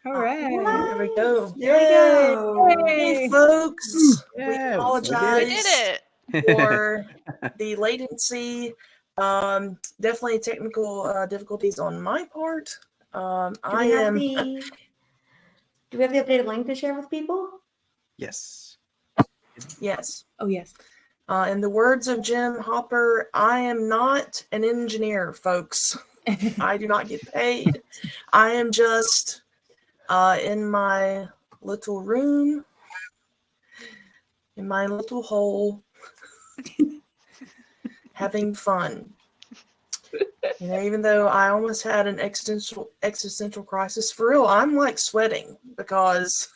All right. There we go. There we go. Hey, folks. Yeah, We we did apologize it. for the latency. Definitely technical difficulties on my part. Do we have the updated link to share with people? Yes. Yes. Oh, yes. In the words of Jim Hopper, I am not an engineer, folks. I do not get paid. I am just in my little room, in my little hole, having fun. Even though I almost had an existential crisis, for real, I'm like sweating because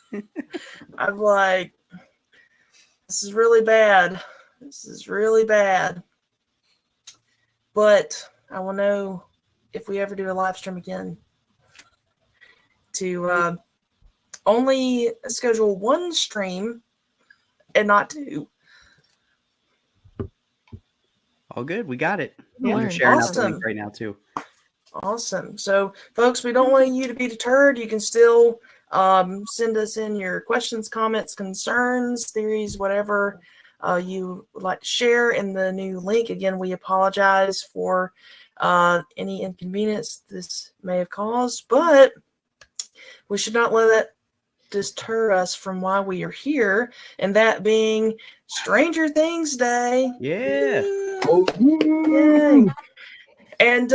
I'm like, this is really bad. This is really bad. But I will know if we ever do a live stream again to only schedule one stream and not two. All good. We got it. Yeah. You're sharing out the Awesome. link right now too. Awesome. So, folks, we don't want you to be deterred. You can still send us in your questions, comments, concerns, theories, whatever you would like to share in the new link. Again, we apologize for any inconvenience this may have caused, but we should not let that deter us from why we are here, and that being Stranger Things Day. Yeah. Yay. And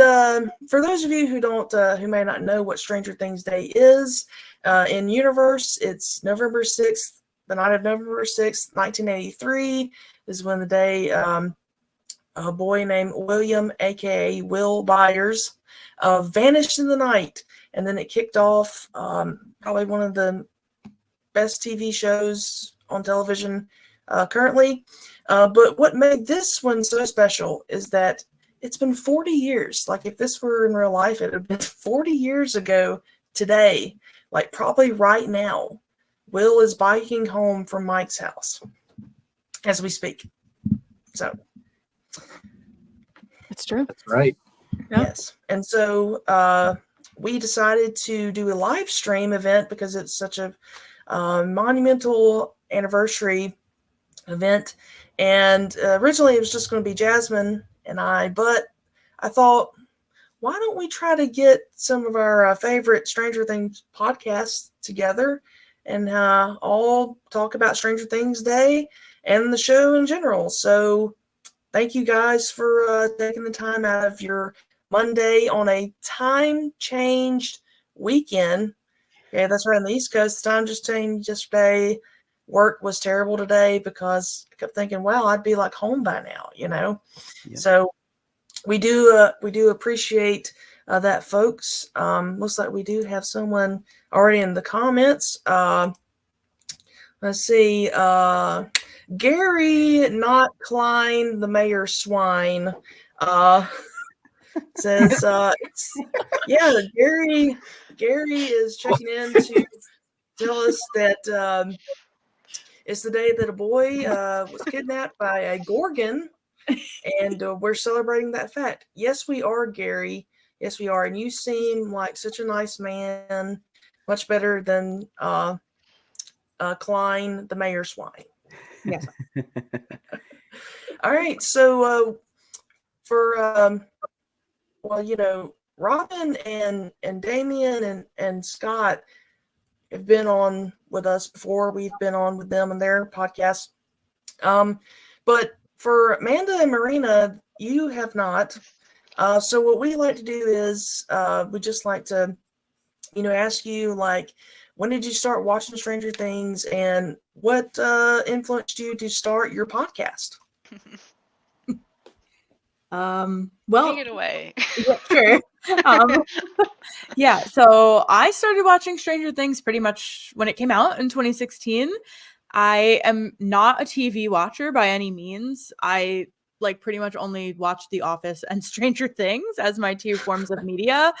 for those of you who may not know what Stranger Things Day is, in universe, it's November 6th, the night of November 6th, 1983 is when the day a boy named William, aka Will Byers, vanished in the night. And then it kicked off probably one of the best TV shows on television currently. But what made this one so special is that it's been 40 years. Like, if this were in real life, it would have been 40 years ago today. Like, probably right now, Will is biking home from Mike's house as we speak. So. It's true. That's right. Yep. Yes. And so we decided to do a live stream event because it's such a monumental anniversary event. And originally it was just going to be Jasmine and I, but I thought, why don't we try to get some of our favorite Stranger Things podcasts together and all talk about Stranger Things Day and the show in general. So thank you guys for taking the time out of your Monday on a time-changed weekend. Okay, that's right on the East Coast. The time just changed yesterday. Work was terrible today because I kept thinking, wow, I'd be like home by now, Yeah. So we do appreciate that, folks. Looks like we do have someone already in the comments. Let's see. Gary, not Klein, the mayor swine, says, Gary is checking in to tell us that it's the day that a boy was kidnapped by a Gorgon, and we're celebrating that fact. Yes, we are, Gary. Yes, we are. And you seem like such a nice man, much better than Klein, the mayor swine. Yes. All right. So for Robin and Damien and Scott have been on with us before. We've been on with them and their podcast. But for Amanda and Marina, you have not. So what we like to do is we just like to, ask you, like, when did you start watching Stranger Things and what influenced you to start your podcast? Well, Take it away. yeah, sure. Yeah, so I started watching Stranger Things pretty much when it came out in 2016. I am not a TV watcher by any means. I pretty much only watch The Office and Stranger Things as my two forms of media.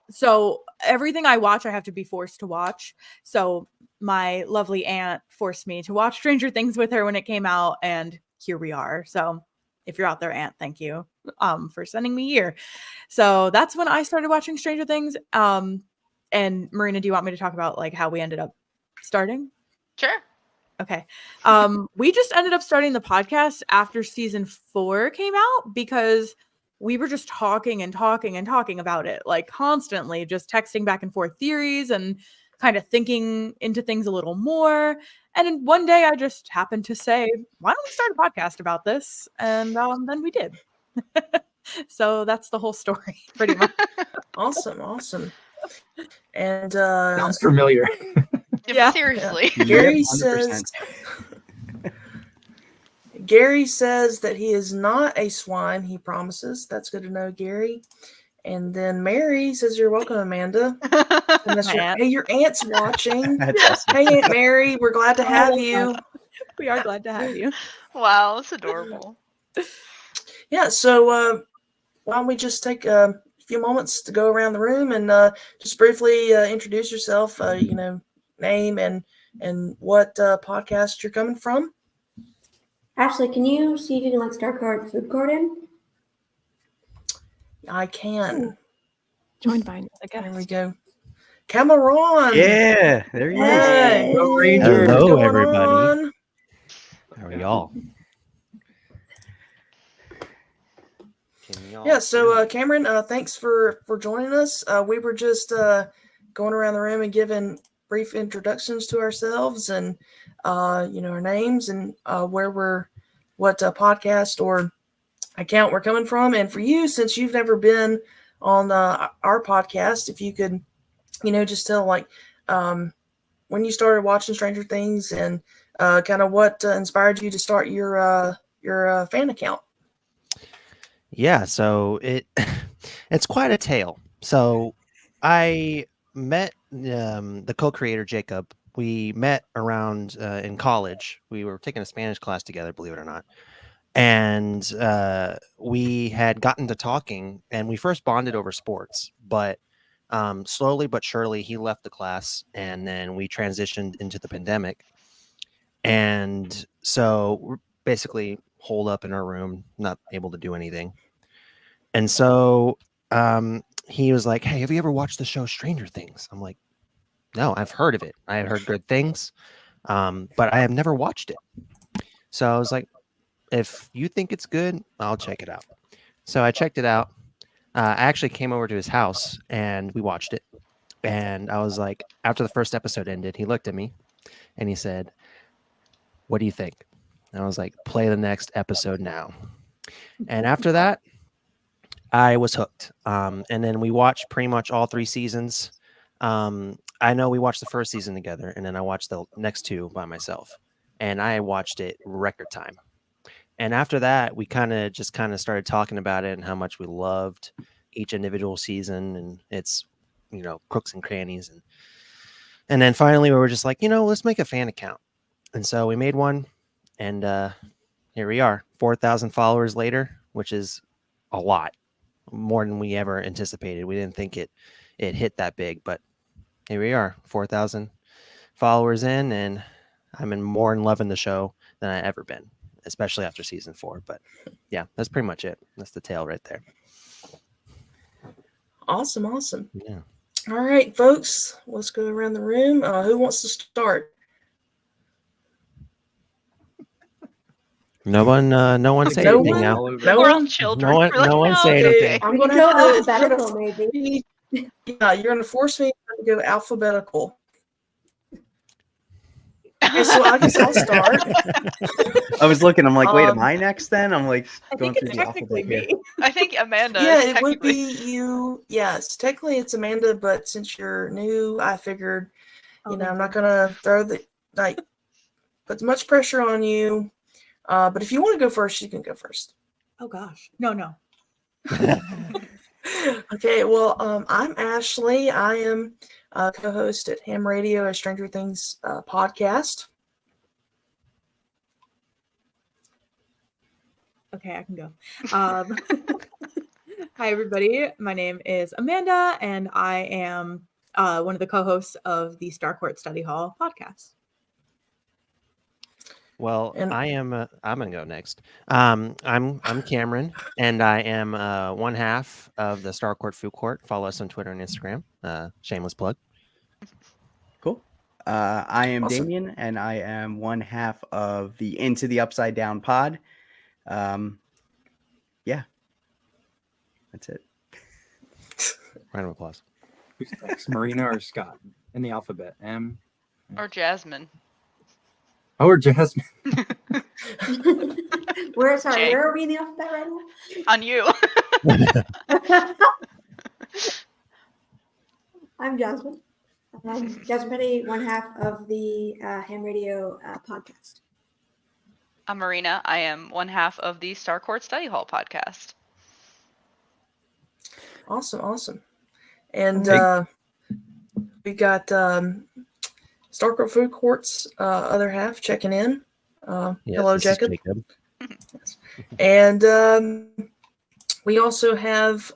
So everything I watch, I have to be forced to watch. So my lovely aunt forced me to watch Stranger Things with her when it came out, and here we are. So if you're out there, Aunt, thank you for sending me here. So that's when I started watching Stranger Things. And Marina, do you want me to talk about like how we ended up starting? Sure. Okay. We just ended up starting the podcast after season 4 came out because we were just talking and talking and talking about it, like constantly just texting back and forth theories and kind of thinking into things a little more. And then one day I just happened to say, why don't we start a podcast about this? And then we did. So that's the whole story, pretty much. Awesome. And Sounds familiar. Yeah. Seriously. Gary 100%. Gary says that he is not a swine. He promises. That's good to know, Gary. And then Mary says, "You're welcome, Amanda." And that's My aunt. hey, your aunt's watching. That's awesome. Hey, Aunt Mary, we're glad to have you. We are glad to have you. Wow, that's adorable. Yeah. So why don't we just take a few moments to go around the room and just briefly introduce yourself. Name and what podcast you're coming from. Ashley, can you see if you can like Starcard food court in? I can. Join by I There we guess. go. Cameron. Yeah, there you Hey. Go Rangers. What's Hello, going everybody. on? How are y'all? Yeah, so Cameron, thanks for joining us. We were just going around the room and giving brief introductions to ourselves and our names and what podcast or account we're coming from. And for you, since you've never been on our podcast, if you could, just tell like when you started watching Stranger Things and kind of what inspired you to start your fan account. Yeah, so it's quite a tale. So I met the co-creator Jacob. We met around in college. We were taking a Spanish class together, believe it or not. And we had gotten to talking, and we first bonded over sports. But slowly but surely, he left the class, and then we transitioned into the pandemic. And so we're basically holed up in our room, not able to do anything. And so he was like, "Hey, have you ever watched the show Stranger Things?" I'm like, "No, I've heard of it. I had heard good things, but I have never watched it." So I was like, "If you think it's good, I'll check it out." So I checked it out. I actually came over to his house and we watched it. And I was like, after the first episode ended, he looked at me and he said, "What do you think?" And I was like, "Play the next episode now." And after that, I was hooked. And then we watched pretty much all 3 seasons. I know we watched the first season together, and then I watched the next 2 by myself. And I watched it record time. And after that, we kind of started talking about it and how much we loved each individual season and its, crooks and crannies. And then finally, we were just like, let's make a fan account. And so we made one, and here we are, 4,000 followers later, which is a lot. More than we ever anticipated. We didn't think it hit that big, but here we are, 4,000 followers in, and I'm more in love in the show than I ever been, especially after season 4. But yeah, that's pretty much it. That's the tale right there. Awesome. Yeah. All right, folks, let's go around the room. Who wants to start? No one say No anything one? now. No We're all one? children. No one- We're like, no one say okay. anything. I'm We going can to go have alphabetical, maybe. Yeah, you're going to force me to go alphabetical. Okay, so I guess I'll start. I was looking. I'm like, wait, am Um, I next? Then I'm like I going think through it's the technically alphabet me. here. I think Amanda. Yeah, is it would technically- be you. Yes, technically it's Amanda, but since you're new, I figured, I'm not going to throw put much pressure on you. But if you want to go first, you can go first. Oh gosh. No. Okay, well, I'm Ashley. I am co-host at Ham Radio, a Stranger Things podcast. Okay, I can go. Hi, everybody. My name is Amanda, and I am one of the co-hosts of the Starcourt Study Hall podcast. Well, And- I'm gonna go next. I'm Cameron, and I am one half of the Starcourt Food Court. Follow us on Twitter and Instagram. Shameless plug. Cool. I am Awesome. Damien, and I am one half of the Into the Upside Down pod. Yeah, that's it. Round of applause. Who's next, Marina or Scott? In the alphabet, M. Or Jasmine. Oh, or Jasmine. Where Jay. are we in the alphabet right On you. now? I'm Jasmine. I'm Jasmine Petty, one half of the Ham Radio podcast. I'm Marina. I am one half of the Star Court Study Hall podcast. Awesome. And Okay. we got Starcourt Food Court's other half checking in. Hello, this is Jacob. Jacob. And we also have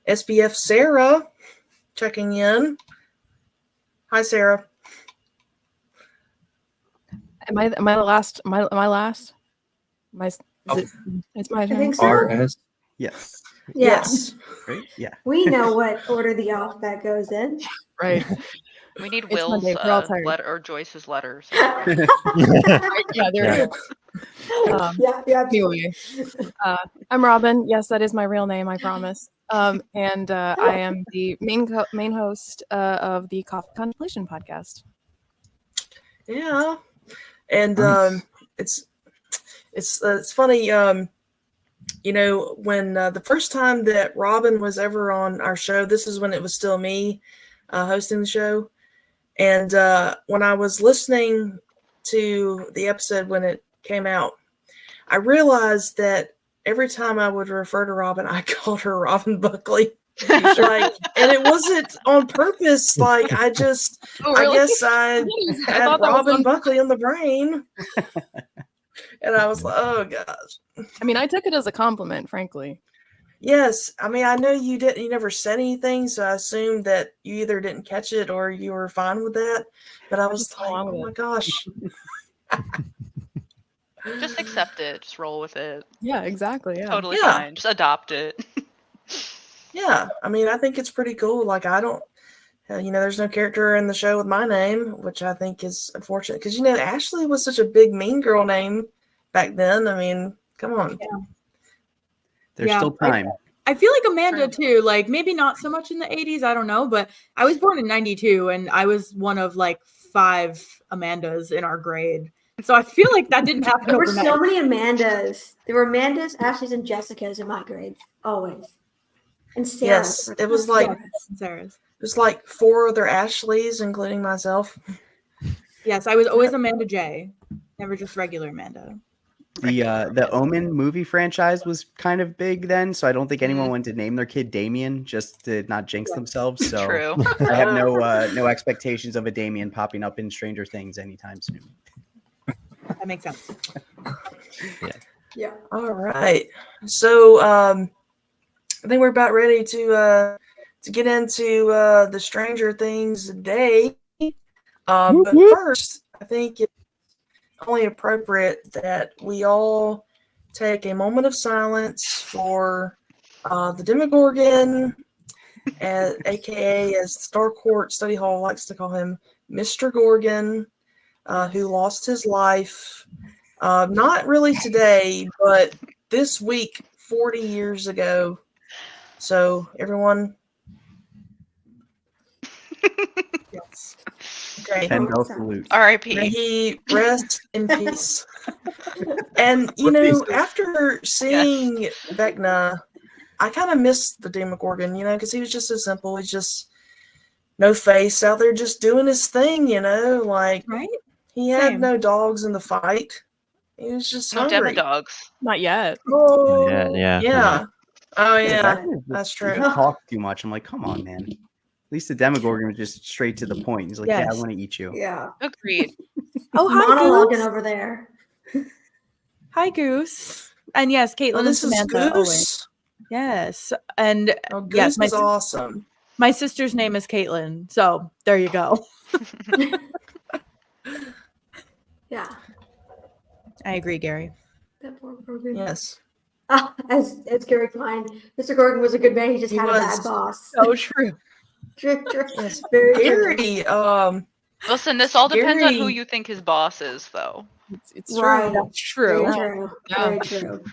SBF Sarah checking in. Hi, Sarah. Am I the last? Am I last? It's my I turn. think so. RS. Yes. Yeah. Yes. Right? Yeah. We know what order the alphabet goes in. Right. We need It's Will's Monday, we're all tired. letter or Joyce's letters. Yeah, there it is. Yeah. Anyway, I'm Robin. Yes, that is my real name. I promise. And I am the main host of the Coffee Contemplation podcast. Yeah. And Nice. it's funny. When the first time that Robin was ever on our show, this is when it was still me hosting the show. And when I was listening to the episode when it came out, I realized that every time I would refer to Robin, I called her Robin Buckley. And it wasn't on purpose. Like, I guess I had thought that was Robin on- Buckley in the brain. And I was like, oh gosh. I mean, I took it as a compliment, frankly. Yes. I mean, I know you never said anything, so I assumed that you either didn't catch it or you were fine with that. But I was just like, go on with oh my it. gosh. Just accept it. Just roll with it. Yeah, exactly. Yeah. Totally Yeah. fine. Just adopt it. Yeah. I mean, I think it's pretty cool. Like, I don't, there's no character in the show with my name, which I think is unfortunate. Because, Ashley was such a big mean girl name back then. I mean, come on. There's Yeah, still time. I feel like Amanda too, like maybe not so much in the 80s, I don't know, but I was born in 92 and I was one of like 5 Amandas in our grade. So I feel like that didn't happen There were overnight. so many Amandas. There were Amandas, Ashleys, and Jessicas in my grade. Always. And Sarah. Yes. It was like, Sarah's. it was like 4 other Ashleys, including myself. Yes, I was always Amanda J, never just regular Amanda. The Omen movie franchise was kind of big then, so I don't think anyone wanted to name their kid Damien just to not jinx themselves. So True. I have no expectations of a Damien popping up in Stranger Things anytime soon. That makes sense. Yeah. All right. So I think we're about ready to get into the Stranger Things day. But first, I think it's only appropriate that we all take a moment of silence for the Demogorgon, aka as Starcourt Study Hall likes to call him, Mr. Gorgon, who lost his life not really today, but this week, 40 years ago. So everyone, yes. Okay. 10 bell salute. May R.I.P. he rest in peace. And after seeing Vecna, I kind of missed the Demogorgon, because he was just so simple. He's just no face out there, just doing his thing, like Right? he had Same. no dogs in the fight. He was just No hungry. demodogs. Not yet. Oh, Yeah. Oh, yeah. That's true. He talked too much. I'm like, come on, man. At least the Demogorgon was just straight to the point. He's like, yeah, I Yes. want to eat you. Yeah. Agreed. Oh, hi, Monologuing Goose. over there. Hi, Goose. And yes, Caitlin Oh, and this is Samantha. Always. Goose. Yes. And Oh, Goose yes, is awesome. my sister's name is Caitlin. So there you go. Yeah. I agree, Gary. That poor Gorgon. Yes. As Gary Klein, Mr. Gorgon was a good man. He just He had a was. bad boss. So true. True, true. Yes. Very true. Gary, Listen, this all depends on who Gary- you think his boss is, though. It's true. Right. True. Very true. Yeah. Very true.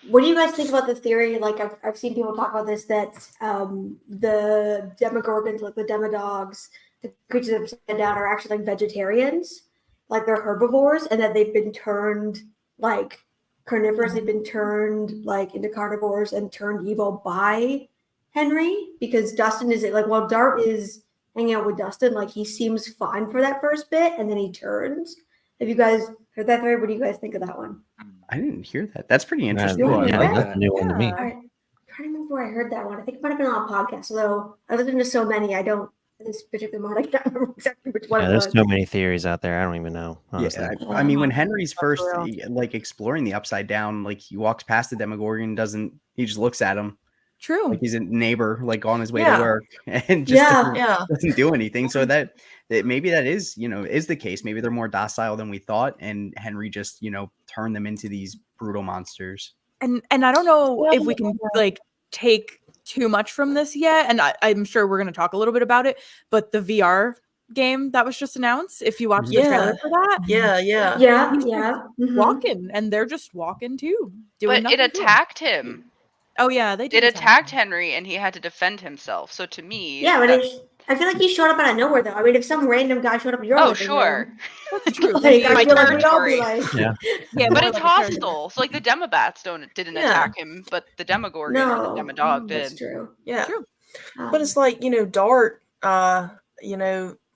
What do you guys think about the theory? Like I've seen people talk about this, that the Demogorgons, like the Demodogs, the creatures upside down, are actually like vegetarians, like they're herbivores, and that they've been turned like carnivorous. They've been turned like into carnivores and turned evil by Henry, because Dustin is like, while Dart is hanging out with Dustin, like he seems fine for that first bit, and then he turns. Have you guys heard that theory? What do you guys think of that one? I didn't hear that. That's pretty interesting. Yeah, I Yeah, like that's that. a new one to me. All right. I'm trying to remember where I heard that one. I think it might have been on a podcast, although I listen to so many, I don't, this particular one, I can't remember exactly which one Yeah, it there's was. so many theories out there. I don't even know. Honestly. Yeah, I mean, when Yeah. Henry's first real. like exploring the Upside Down, like he walks past the Demogorgon, he just looks at him True. like he's a neighbor, like on his way Yeah. to work, and just Yeah. doesn't do anything. So that maybe that is is the case. Maybe they're more docile than we thought, and Henry just turned them into these brutal monsters. And I don't know Well, if we can like take too much from this yet, and I'm sure we're going to talk a little bit about it, but the VR game that was just announced, if you watch the trailer for that, yeah. Yeah, he's yeah. Mhm. walking, and they're just walking too, doing But it nothing to him. attacked him. Oh yeah, they did. It attacked Henry, and he had to defend himself. So to me, Yeah, but that- I feel like he showed up out of nowhere, though. I mean, if some random guy showed up in your oh living sure, room, That's true. like, I My feel like we'd all be territory. like, Yeah. Yeah, but more it's like a character. hostile. So like the Demobats didn't Yeah. attack him, but the Demogorgon or no, the Demodog that's did. true. Yeah. True. But it's like, Dart,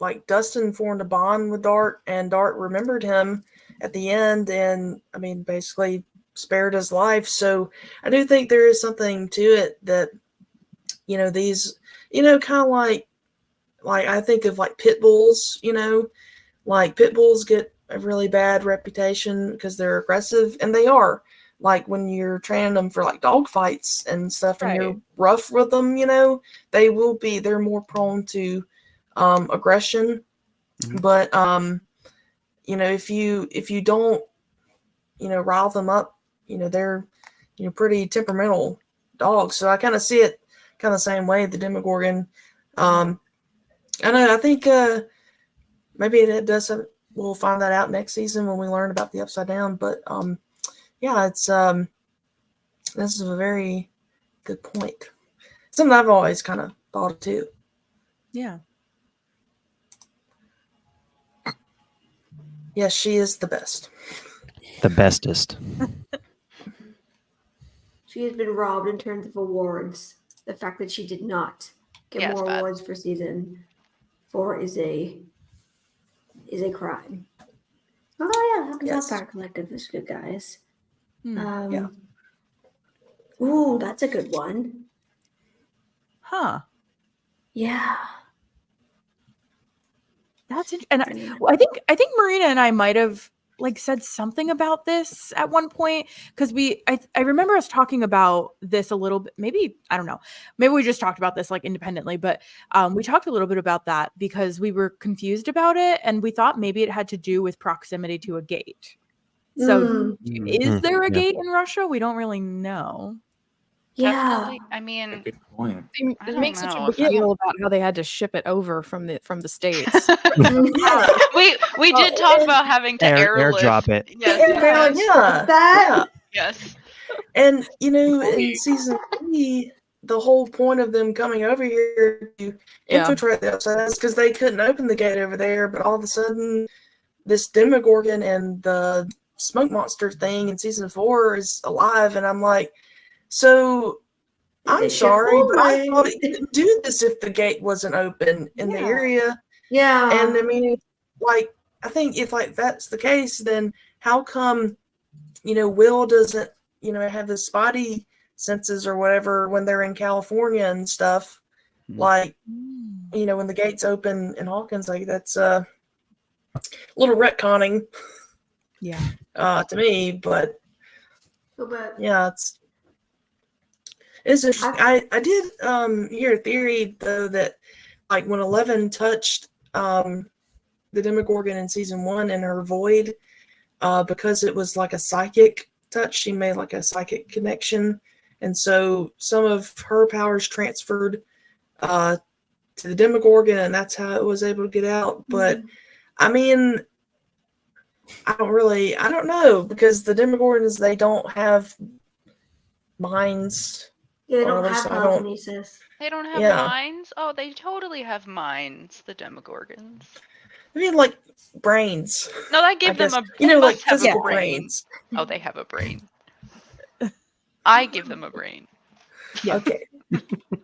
like Dustin formed a bond with Dart, and Dart remembered him at the end, and I mean, basically spared his life. So I do think there is something to it that, these, kind of like I think of like pit bulls, like pit bulls get a really bad reputation because they're aggressive, and they are. Like when you're training them for like dog fights and stuff, and you're Right. rough with them, they're more prone to aggression. Mhm. But if you don't rile them up, they're pretty temperamental dogs. So I kind of see it kind of the same way, the Demogorgon. I know, I think maybe it does we'll find that out next season when we learn about the Upside Down, but yeah, it's this is a very good point. Something I've always kind of thought of too. Yeah. Yes, she is the best. The bestest. She has been robbed in terms of awards. The fact that she did not get Yeah, it's more bad. awards for season 4 is a crime. Oh yeah, Hawkins Yes. Hellfire Collective is good, guys. Hmm. Yeah. Ooh, that's a good one. Huh. Yeah. That's and I think Marina and I might have like said something about this at one point, because I remember us talking about this a little bit. Maybe I don't know. Maybe we just talked about this like independently, but we talked a little bit about that because we were confused about it, and we thought maybe it had to do with proximity to a gate. So is there a Yeah. gate in Russia? We don't really know. Yeah. Definitely. I mean, Good point. It I don't makes such a know big if deal about how they had to ship it over from the states. we did talk about having to airlift. airdrop it. Yes. Yeah. That Yes. And in season 3, the whole point of them coming over here to Yeah. infiltrate the Upside Down is because they couldn't open the gate over there, but all of a sudden this Demogorgon and the smoke monster thing in season 4 is alive, and I'm like, so I'm They sorry, should but I always- thought it could do this if the gate wasn't open in the Yeah. area. yeah. And I mean, like, I think if like that's the case, then how come, Will doesn't, have the spotty senses or whatever when they're in California and stuff? Mhm. Like, when the gates open in Hawkins, like that's a little retconning Yeah. to me, but But yeah, it's interesting. I did hear a theory though that like when 11 touched the Demogorgon in season 1 in her void, because it was like a psychic touch, she made like a psychic connection, and so some of her powers transferred to the Demogorgon, and that's how it was able to get out. But I mean, I don't know, because the Demogorgons, they don't have minds. Yeah, they or don't whatever, have so I don't. telekinesis. They don't have Yeah. minds? Oh, they totally have minds, the Demogorgons. I mean, like brains. No, I give them guess. a. You They know, like must have a physical brain. brains. Oh, they have a brain. I give them a brain. Yeah. Okay.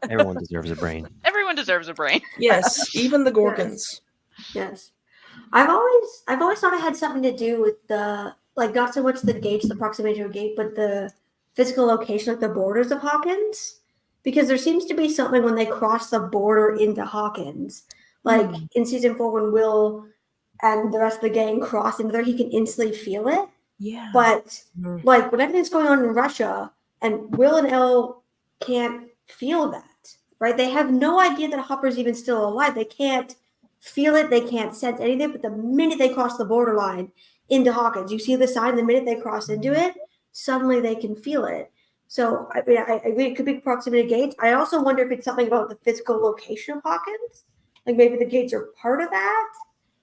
Everyone deserves a brain. Everyone deserves a brain. Yes, even the Gorgons. Yes. I've always thought it had something to do with the, like, not so much the gates, the proximity to a gate, but the physical location, like the borders of Hawkins. Because there seems to be something when they cross the border into Hawkins. Like in season 4 when Will and the rest of the gang cross into there, he can instantly feel it. Yeah. But like when everything's going on in Russia and Will and Elle can't feel that, right? They have no idea that Hopper's even still alive. They can't feel it. They can't sense anything. But the minute they cross the borderline into Hawkins, you see the sign. The minute they cross into it, suddenly they can feel it. So I mean, I agree it could be proximity gates. I also wonder if it's something about the physical location of Hawkins. Like maybe the gates are part of that,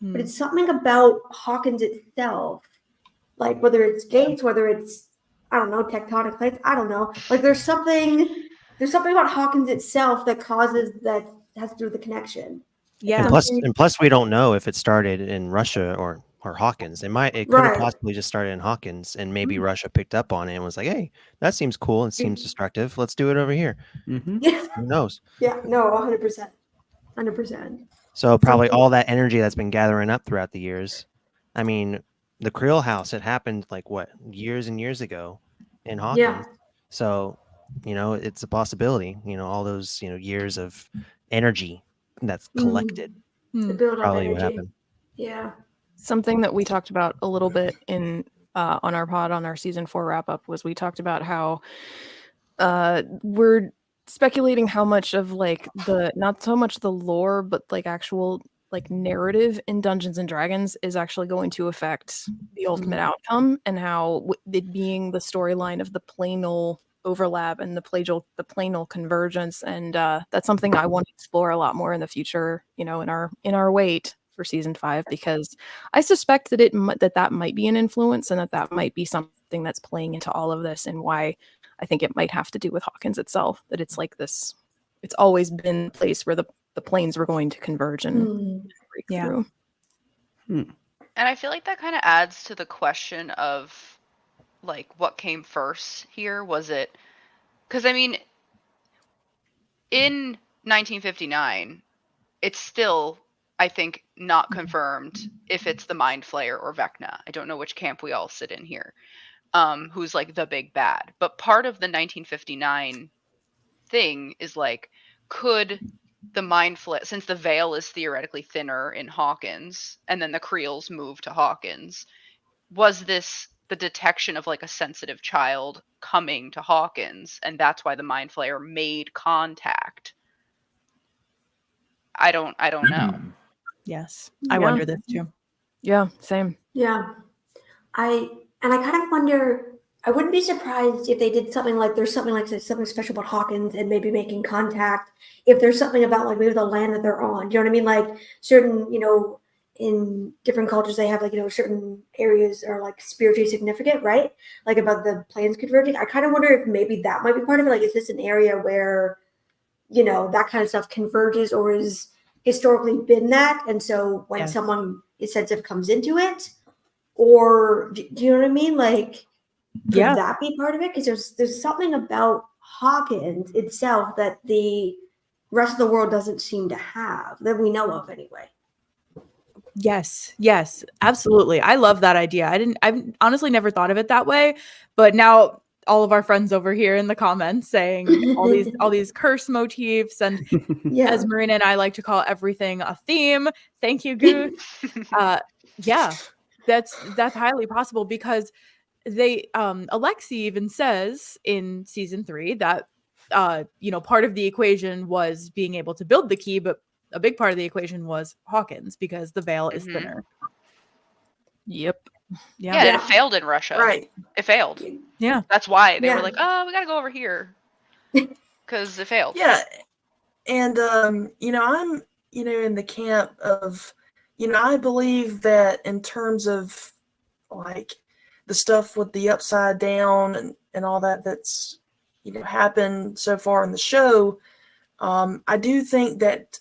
but it's something about Hawkins itself. Like whether it's gates, whether it's, I don't know, tectonic plates, I don't know. Like there's something about Hawkins itself that causes that has to do with the connection. Yeah. And plus, we don't know if it started in Russia or Hawkins. It could have Right. possibly just started in Hawkins, and maybe Russia picked up on it and was like, "Hey, that seems cool and seems destructive. Let's do it over here." Yeah. Who knows? Yeah. No, 100%. 100%. So probably all that energy that's been gathering up throughout the years. I mean, the Creel House, it happened like what, years and years ago in Hawkins. Yeah. So, it's a possibility, all those, years of energy that's collected. The build up Probably what energy. happened. Yeah. Something that we talked about a little bit in on our pod on our season 4 wrap up was we talked about how we're speculating how much of like the, not so much the lore, but like actual like narrative in Dungeons and Dragons is actually going to affect the ultimate outcome, and how it being the storyline of the planal overlap and the planal convergence, and that's something I want to explore a lot more in the future, in our wait for season 5, because I suspect that that might be an influence, and that might be something that's playing into all of this, and why I think it might have to do with Hawkins itself, that it's like this, it's always been a place where the planes were going to converge and break through. And I feel like that kind of adds to the question of like what came first here. Was it, because I mean, in 1959, it's still, I think, not confirmed if it's the Mind Flayer or Vecna. I don't know which camp we all sit in here, who's like the big bad. But part of the 1959 thing is like, could the Mind Flayer, since the veil is theoretically thinner in Hawkins, and then the Creels move to Hawkins, was this the detection of like a sensitive child coming to Hawkins, and that's why the Mind Flayer made contact? I don't know. Yes. I wonder this too. Yeah, same. Yeah. I kind of wonder, I wouldn't be surprised if they did something like, there's something like something special about Hawkins and maybe making contact. If there's something about like maybe the land that they're on, you know what I mean? Like certain, in different cultures, they have like, certain areas are like spiritually significant, right? Like about the planes converging. I kind of wonder if maybe that might be part of it. Like, is this an area where, that kind of stuff converges, or is historically been that? And so when someone is sensitive comes into it, or do you know what I mean? Like, could that be part of it? Because there's something about Hawkins itself that the rest of the world doesn't seem to have, that we know of anyway. Yes, absolutely. I love that idea. I've honestly never thought of it that way, but now all of our friends over here in the comments saying all these curse motifs, and as Marina and I like to call everything a theme. Thank you, Goose. That's highly possible, because they Alexi even says in season 3 that part of the equation was being able to build the key, but a big part of the equation was Hawkins, because the veil is thinner. Yep. Yeah, and it failed in Russia. Right. It failed. Yeah. That's why they were like, oh, we got to go over here. Because it failed. Yeah. And I'm in the camp of I believe that in terms of like the stuff with the upside down and all that's happened so far in the show. I do think that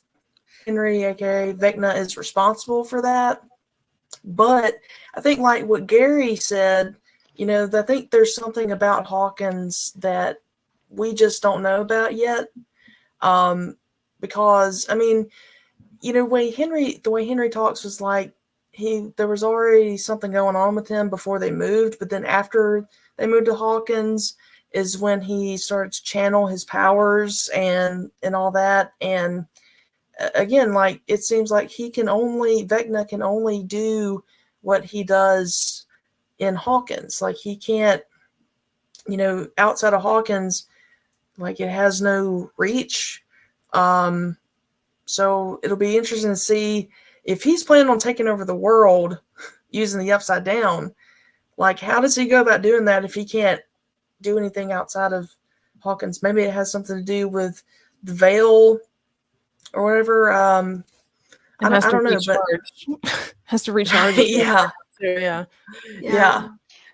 Henry, aka Vecna, is responsible for that. But I think, like what Gary said, I think there's something about Hawkins that we just don't know about yet. Because I mean, the way Henry talks was like there was already something going on with him before they moved, but then after they moved to Hawkins is when he started to channel his powers and all that. And again, like it seems like Vecna can only do what he does in Hawkins. Like he can't, outside of Hawkins, like it has no reach. So it'll be interesting to see if he's planning on taking over the world using the upside down. Like, how does he go about doing that if he can't do anything outside of Hawkins? Maybe it has something to do with the veil or whatever. I don't know, but has to recharge. Yeah. Yeah.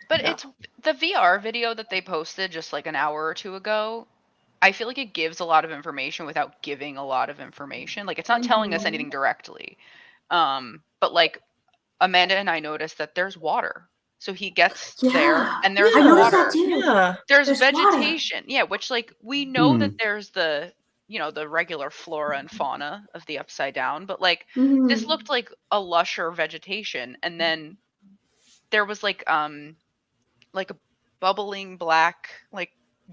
But it's the VR video that they posted just like an hour or two ago. I feel like it gives a lot of information without giving a lot of information. Like it's not telling us anything directly. But like Amanda and I noticed that there's water. So he gets there and there's I noticed water. that too. Yeah. There's There's vegetation. Yeah, which like we know that there's the the regular flora and fauna of the upside down, but like this looked like a lusher vegetation, and then there was like a bubbling black like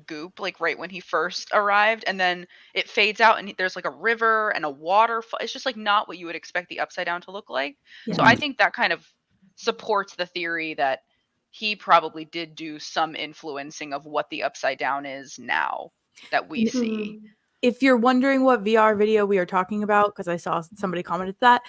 goop like right when he first arrived, and then it fades out and there's like a river and a waterfall. It's just like not what you would expect the upside down to look like. Yeah. So I think that kind of supports the theory that he probably did do some influencing of what the upside down is now that we see. If you're wondering what VR video we are talking about, because I saw somebody commented that,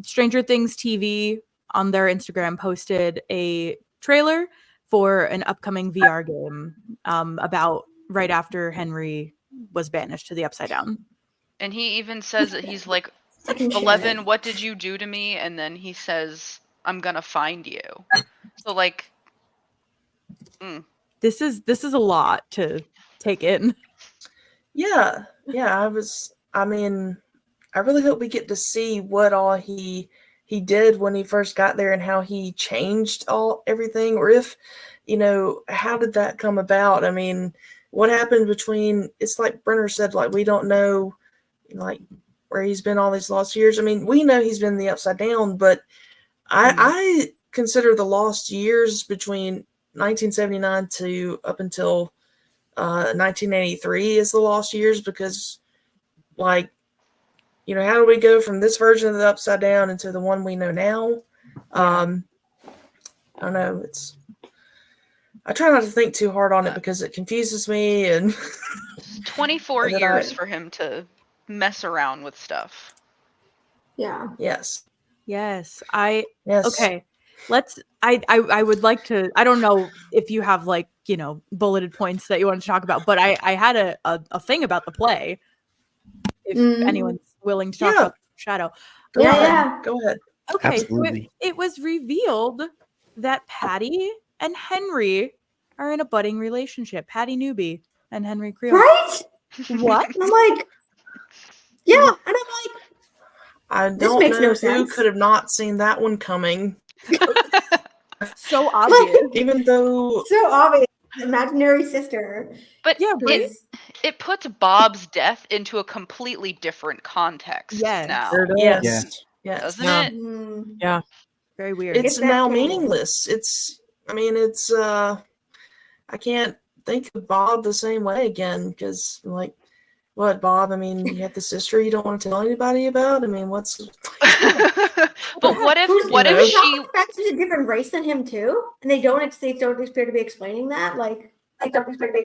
Stranger Things TV on their Instagram posted a trailer for an upcoming VR game about right after Henry was banished to the Upside Down. And he even says that he's like, 11, what did you do to me? And then he says, I'm gonna find you. So like, this is a lot to take in. Yeah. I really hope we get to see what all he did when he first got there and how he changed everything, or if, how did that come about? I mean, what happened between, it's like Brenner said, like, we don't know, like, where he's been all these lost years. I mean, we know he's been in the Upside Down, but I consider the lost years between 1979 to up until 1983 is the lost years, because like, how do we go from this version of the Upside Down into the one we know now? I don't know. I try not to think too hard on it because it confuses me. And 24 years for him to mess around with stuff. Yeah. Yes. Okay. I would like to, I don't know if you have like, bulleted points that you want to talk about, but I had a thing about the play. If anyone's willing to talk about Shadow. Go ahead. Okay. Absolutely. So it was revealed that Patty and Henry are in a budding relationship. Patty Newby and Henry Creel. Right? What? And I'm like, yeah. And I'm like, I don't know who could have not seen that one coming. So obvious. Even though so obvious. Imaginary sister. But it puts Bob's death into a completely different context now. Yes. Doesn't it? Yeah. Very weird. It's now meaningless. I can't think of Bob the same way again, because like, what, Bob? I mean, you have the sister you don't want to tell anybody about? I mean, what's But what if she is a different race than him too? And they don't appear to be explaining that? Like don't expect to be.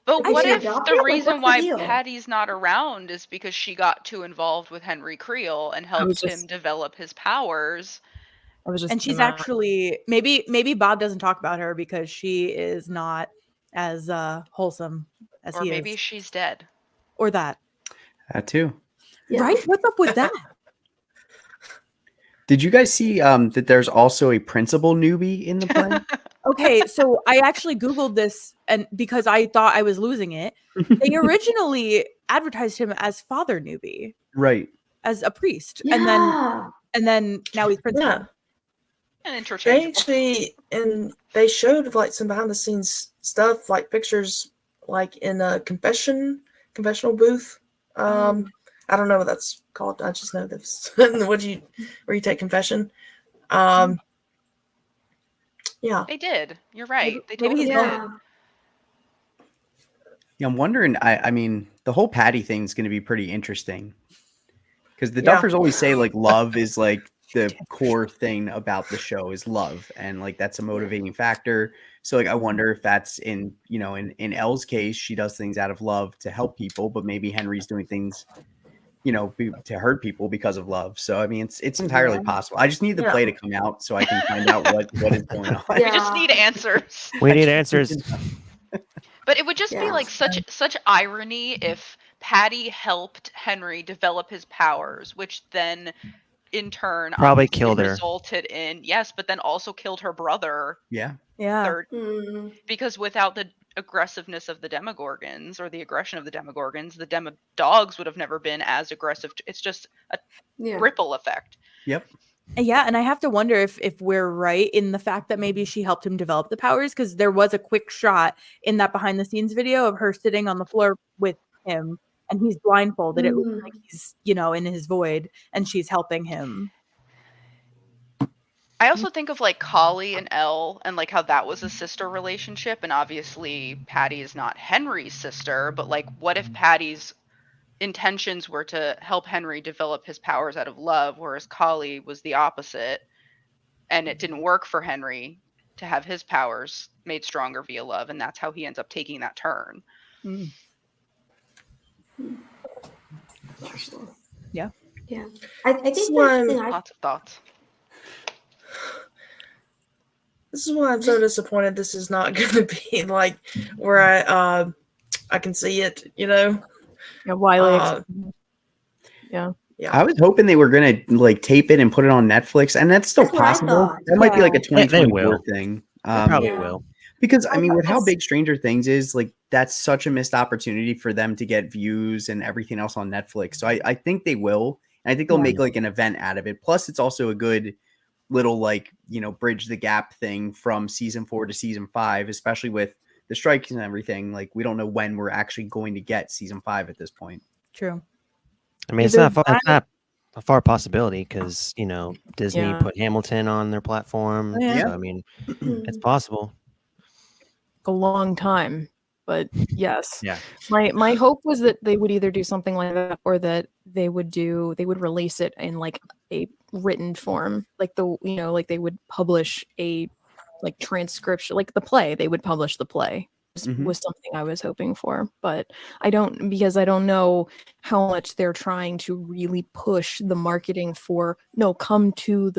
But what if the reason why Patty's not around is because she got too involved with Henry Creel and helped him develop his powers? And she's actually maybe Bob doesn't talk about her because she is not as wholesome as he is. Or maybe she's dead. or that? That too. Yeah. Right? What's up with that? Did you guys see that there's also a principal newbie in the play? Okay, so I actually Googled this, and because I thought I was losing it, they originally advertised him as Father Newbie, Right. as a priest, Yeah. and then now he's principal. Yeah. And They interchangeable. actually, and they showed like some behind the scenes stuff, like pictures, like in a confessional booth. I don't know what that's called. I just know this. Where you take confession. Yeah. They did. You're right. Maybe- They maybe totally he's did. Yeah. Yeah, I'm wondering. I mean, the whole Patty thing is going to be pretty interesting because the Yeah. Duffers always say like love is like the core thing about the show is love, and like that's a motivating factor. So like I wonder if that's in in Elle's case, she does things out of love to help people, but maybe Henry's doing things to hurt people because of love. So I mean, it's entirely possible. I just need the Yeah. play to come out so I can find out what is going on. We just Yeah. need answers. We need answers. But it would just be Yeah. like such irony if Patty helped Henry develop his powers, which then in turn Probably obviously killed her. resulted in but then also killed her brother Yeah. Yeah. third, Mm. because without the aggressiveness of the Demogorgons or the aggression of the Demogorgons, the Demodogs would have never been as aggressive. It's just a Yeah. ripple effect. Yep. Yeah, and I have to wonder if we're right in the fact that maybe she helped him develop the powers, because there was a quick shot in that behind the scenes video of her sitting on the floor with him and he's blindfolded. It looks like he's, in his void and she's helping him. I also think of like Collie and Elle and like how that was a sister relationship, and obviously Patty is not Henry's sister, but like what if Patty's intentions were to help Henry develop his powers out of love, whereas Collie was the opposite, and it didn't work for Henry to have his powers made stronger via love, and that's how he ends up taking that turn. Yeah. Yeah. I think This the one- thing I Lots of thoughts. This is why I'm so disappointed. This is not going to be like where I can see it. Yeah, Wiley. Uh, yeah. Yeah. I was hoping they were gonna like tape it and put it on Netflix, and that's still That's what I possible. thought. That might be like a They 2024 will. thing. They probably Yeah. will. Because I mean, with how That's- big Stranger Things is, like that's such a missed opportunity for them to get views and everything else on Netflix. So I think they will, and I think they'll Yeah. make like an event out of it. Plus, it's also a good little like bridge the gap thing from season 4 to season 5, especially with the strikes and everything. Like we don't know when we're actually going to get season 5 at this point. True. I mean, it's Either not a far possibility because Disney Yeah. put Hamilton on their platform. Oh, yeah. So I mean, it's possible. A long time, but yes. Yeah. My hope was that they would either do something like that or that they would release it in like a written form, like like they would publish a like transcription, like the play. They would publish the play. Was something I was hoping for, but I don't, because I don't know how much they're trying to really push the marketing for come to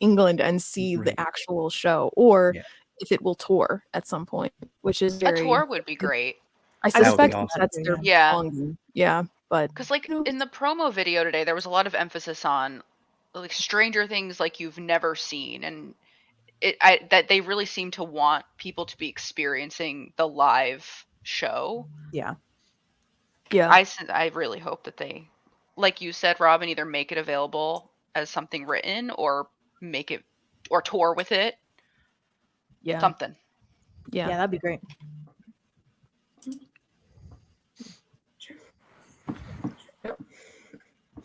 England and see Right. the actual show, or Yeah. if it will tour at some point, which is A very. tour would be great. I That would be suspect awesome. that's their Yeah. longing. Yeah, but Because like in the promo video today, there was a lot of emphasis on like Stranger Things like you've never seen, and that they really seem to want people to be experiencing the live show. Yeah. yeah, I really hope that they, like you said, Robin, either make it available as something written or make it or tour with it. yeah, Something. Yeah, that'd be great.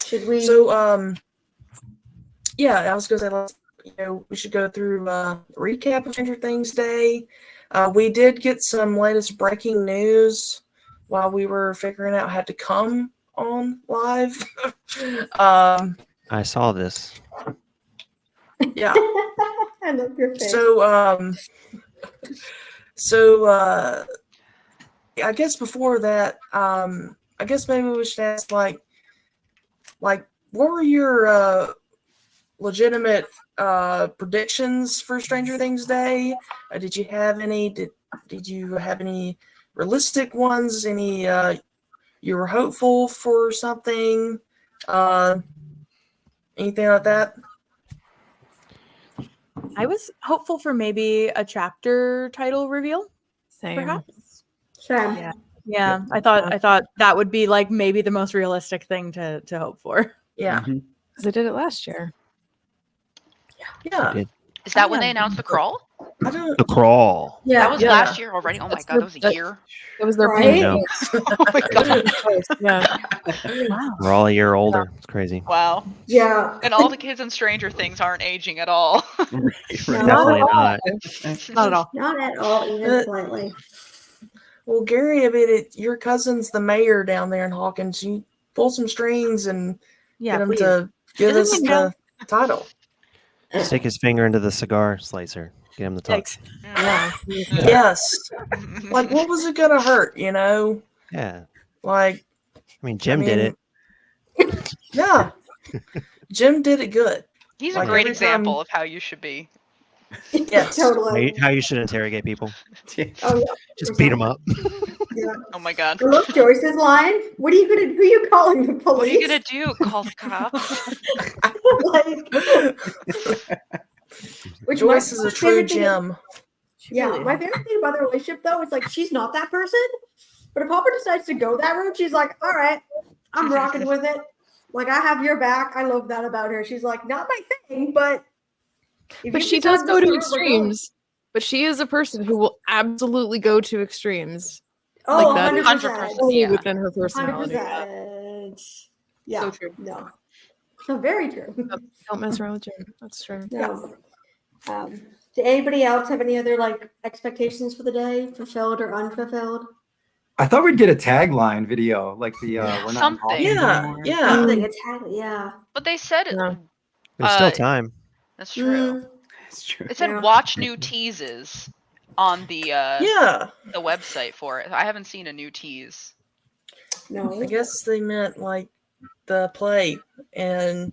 should we? So, yeah, I was gonna say, we should go through recap of Stranger Things Day. We did get some latest breaking news while we were figuring out how to come on live. I saw this. Yeah. I love your face. So, I guess before that, I guess maybe we should ask, like, what were your legitimate predictions for Stranger Things Day? Did you have any? Did you have any realistic ones? Any you were hopeful for something, anything like that? I was hopeful for maybe a chapter title reveal, Same. perhaps. Same. Yeah. Yeah, I thought that would be like maybe the most realistic thing to hope for. Yeah. Mhm. Because they did it last year. Yeah. did. Is that when they announced the crawl? I don't. The crawl. Yeah. That was Yeah. last year already. Oh my That's god, that was a that- year. It was their Right? I pink know. ink. Oh my god. Yeah. Wow. We're all a year older. It's crazy. Wow. Yeah. And all the kids in Stranger Things aren't aging at all. Right, right. No. Definitely not. Not at all. Not at all, even slightly. Well, Gary, I mean, your cousin's the mayor down there in Hawkins. You pull some strings and Yeah, get him please. to give Isn't us he down- the title. Stick his finger into the cigar slicer. Get him the top. Yikes. Yeah. Yes. Like, what was it gonna hurt? You know, Yeah. like, I mean, Jim did it. Yeah. Jim did it good. He's Like a great every example time- of how you should be. Yes. Totally. How you should interrogate people. Oh, yeah. Just beat them up. Yeah. Oh my god. Or look, Joyce's line. What are you gonna? Who are you calling? The police? What are you gonna do? Call the cops? Which Joyce my is a favorite true thing- gem. Yeah, Really my favorite thing about their relationship though is like she's not that person, but if Papa decides to go that route, she's like, all right, I'm rocking with it. Like I have your back. I love that about her. She's like, not my thing, but But she does go to extremes. But she is a person who will absolutely go to extremes. Oh, Like that- 100%. Only Yeah. within her personality. 100%. Yeah. So true. No. So very true. Don't mess around with Jim. That's true. No. Did anybody else have any other like expectations for the day, fulfilled or unfulfilled? I thought we'd get a tagline video, like the we're not in Something. Hawkins Yeah. anymore. Yeah. Something exactly. Yeah. But they said it. Yeah. There's still time. That's true. Mm, That's true. It said Yeah. watch new teases on the Yeah. the website for it. I haven't seen a new tease. no. I guess they meant like the play and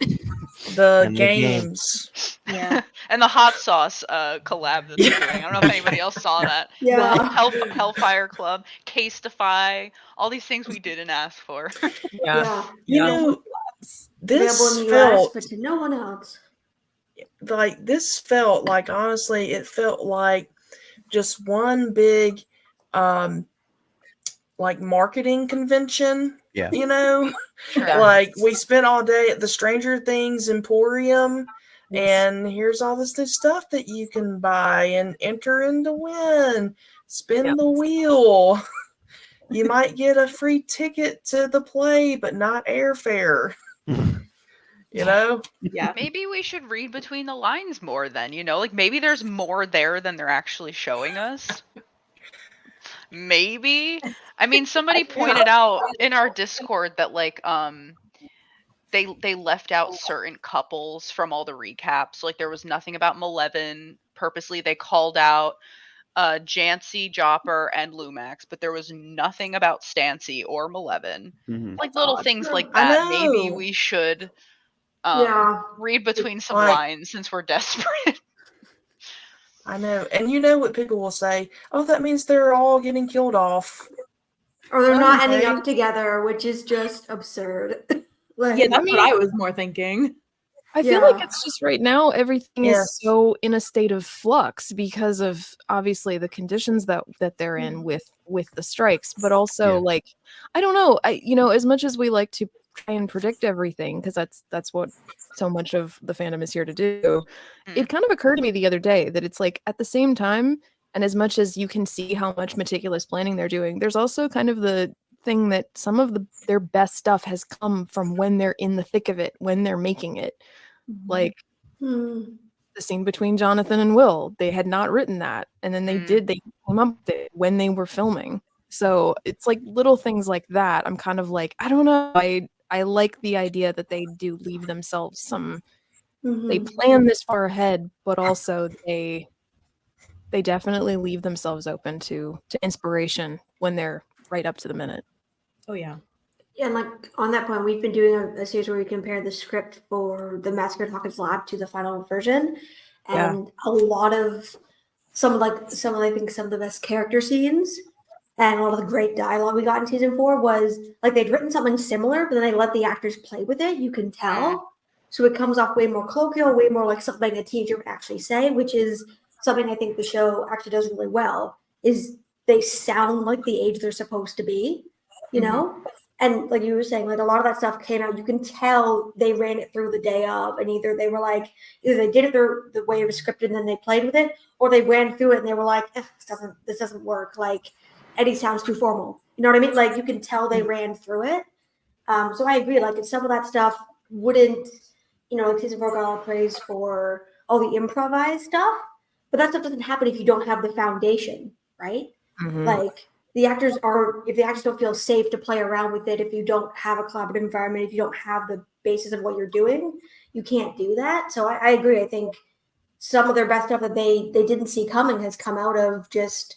the And the game. games. Yeah. And the hot sauce collab that they're doing. I don't know if anybody else saw that. Yeah. Hellfire Club, Casetify, all these things we didn't ask for. Yeah. Yeah. You Yeah. know, this Available in the US, felt but to no one else. like honestly, it felt like just one big like marketing convention. Yeah. You know, Sure. like we spent all day at the Stranger Things Emporium. And here's all this stuff that you can buy and enter in to win. Spin Yep. the wheel. You might get a free ticket to the play, but not airfare. You know? Yeah. Maybe we should read between the lines more then, you know? Like maybe there's more there than they're actually showing us. Maybe. I mean, somebody pointed out in our Discord that like they left out certain couples from all the recaps. Like there was nothing about Malevin. Purposely they called out Jancy, Jopper, and Lumax, but there was nothing about Stancy or Malevin. Mhm. Like little things like I that. Maybe know. we should Yeah. read between some Like- lines since we're desperate. I know. And you know what people will say? Oh, that means they're all getting killed off. Or they're not ending Okay. up together, which is just absurd. Like, Yeah, that's what I was more thinking. I feel like Yeah. it's just right now everything Yes. is so in a state of flux because of obviously the conditions that they're in with the strikes, but also Yeah. like I don't know, as much as we like to try and predict everything because that's what so much of the fandom is here to do. It kind of occurred to me the other day that it's like at the same time, and as much as you can see how much meticulous planning they're doing, there's also kind of the thing that some of their best stuff has come from when they're in the thick of it, when they're making it. Like hmm. the scene between Jonathan and Will, they had not written that, and then they Mm. they came up with it when they were filming. So it's like little things like that. I'm kind of like, I don't know. I like the idea that they do leave themselves some. They Mhm. plan this far ahead, but also they definitely leave themselves open to inspiration when they're right up to the minute. Oh yeah. And like on that point, we've been doing a series where we compare the script for the Massacre at Hawkins Lab to the final version, Yeah. and a lot of some of I think some of the best character scenes and a lot of the great dialogue we got in season 4 was like they'd written something similar, but then they let the actors play with it. You can tell. So it comes off way more colloquial, way more like something a teenager would actually say, which is something I think the show actually does really well, is they sound like the age they're supposed to be, you know? And like you were saying, like a lot of that stuff came out, you can tell they ran it through the day of, and either they were like, either they did it the way it was scripted and then they played with it, or they ran through it and they were like, this doesn't work. Like Eddie sounds too formal. You know what I mean? Like you can tell they ran through it. So I agree, like if some of that stuff wouldn't, like season 4 got all praise for all the improvised stuff, but that stuff doesn't happen if you don't have the foundation, right? Like if the actors don't feel safe to play around with it, if you don't have a collaborative environment, if you don't have the basis of what you're doing, you can't do that. So I agree. I think some of their best stuff that they didn't see coming has come out of just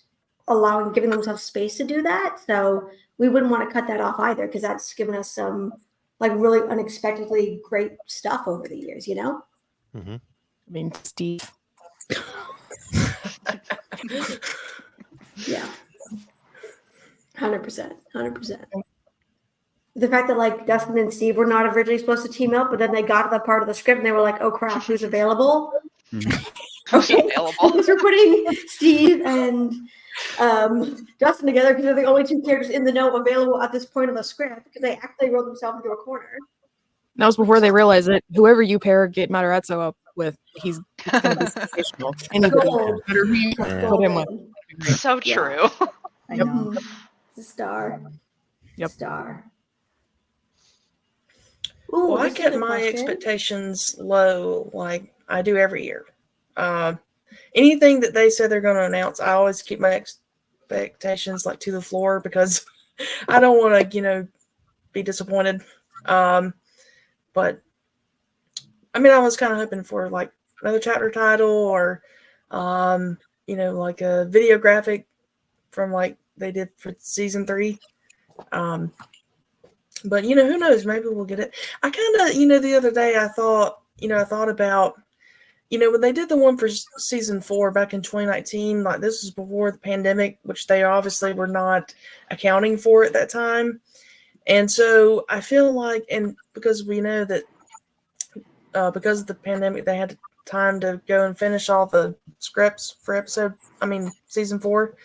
giving themselves space to do that. So we wouldn't want to cut that off either, because that's given us some like really unexpectedly great stuff over the years, Mm-hmm. I mean, Steve. Yeah. 100%. The fact that like Dustin and Steve were not originally supposed to team up, but then they got to the part of the script and they were like, oh crap, who's available? Who's available? Because we're putting Steve and Dustin together because they're the only two characters in the know available at this point of the script, because they actually wrote themselves into a corner. That was before they realized that whoever you pair Get Matarazzo up with, he's going to be sensational. Anybody, no matter who you put him with. So true. I know. It's a star. Yep. Star. Ooh, Well, I this is kept a my question. expectations low, like I do every year. Anything that they say they're going to announce, I always keep my expectations like to the floor, because I don't want to, be disappointed. But I mean, I was kind of hoping for like another chapter title, or like a video graphic from like they did for season 3. But who knows? Maybe we'll get it. I kind of, the other day I thought about, when they did the one for season 4 back in 2019, like this was before the pandemic, which they obviously were not accounting for at that time. And so I feel like, and because we know that because of the pandemic, they had time to go and finish all the scripts for season 4.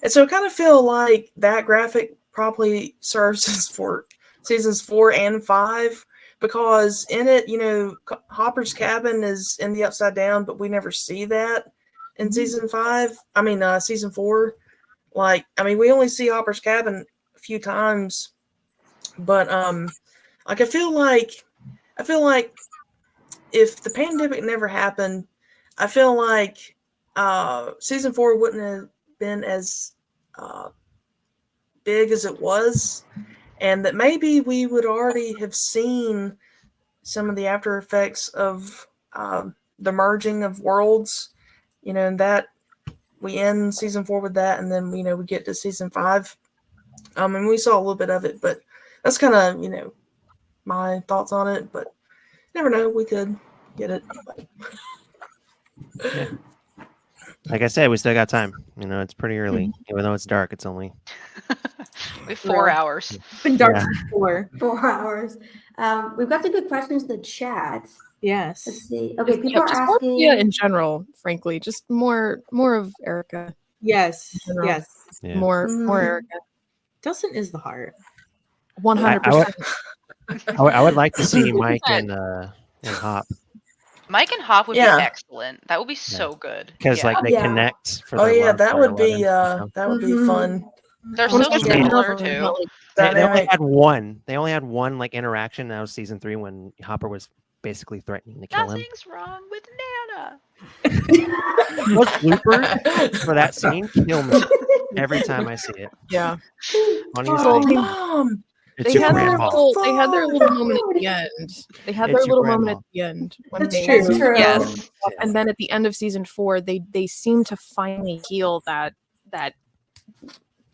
And so I kind of feel like that graphic probably serves as for seasons 4 and 5, because in it, Hopper's cabin is in the Upside Down, but we never see that in season 4. Like, we only see Hopper's cabin a few times, but like I feel like if the pandemic never happened, I feel like season 4 wouldn't have been as big as it was, and that maybe we would already have seen some of the after effects of the merging of worlds, and that we end season 4 with that, and then we get to season 5, and we saw a little bit of it, but that's kind of my thoughts on it. But never know, we could get it. Yeah. Like I said, we still got time. It's pretty early. Even though it's dark, it's only We have 4 hours. It's been dark for 4 hours. We've got some good questions in the chat. Yes. Let's see. Okay, people are just more asking. Mia in general, frankly, just more of Erica. Yes. general. Yes. yeah. More Erica. Dustin is the heart. 100%. I would like to see Mike and Hop, Mike and Hop would Yeah. be excellent. That would be so good. because Yeah. like they Yeah. connect. For Oh their yeah, love that for would be 11, that would be Mhm. fun. They're Well, so it's similar Not too. like- They only Dynamic. had one. They only had one like interaction. That was season 3 when Hopper was basically threatening to kill him. Nothing's wrong with Nana. Those bloopers for that scene kill me every time I see it. Yeah. Funniest Oh, thing. Mom. It's They your had, their grandma. little moment at the end. They had their It's your little moment grandma. at the end when That's they true. That's true. Yes. and then at the end of season 4, they seem to finally heal that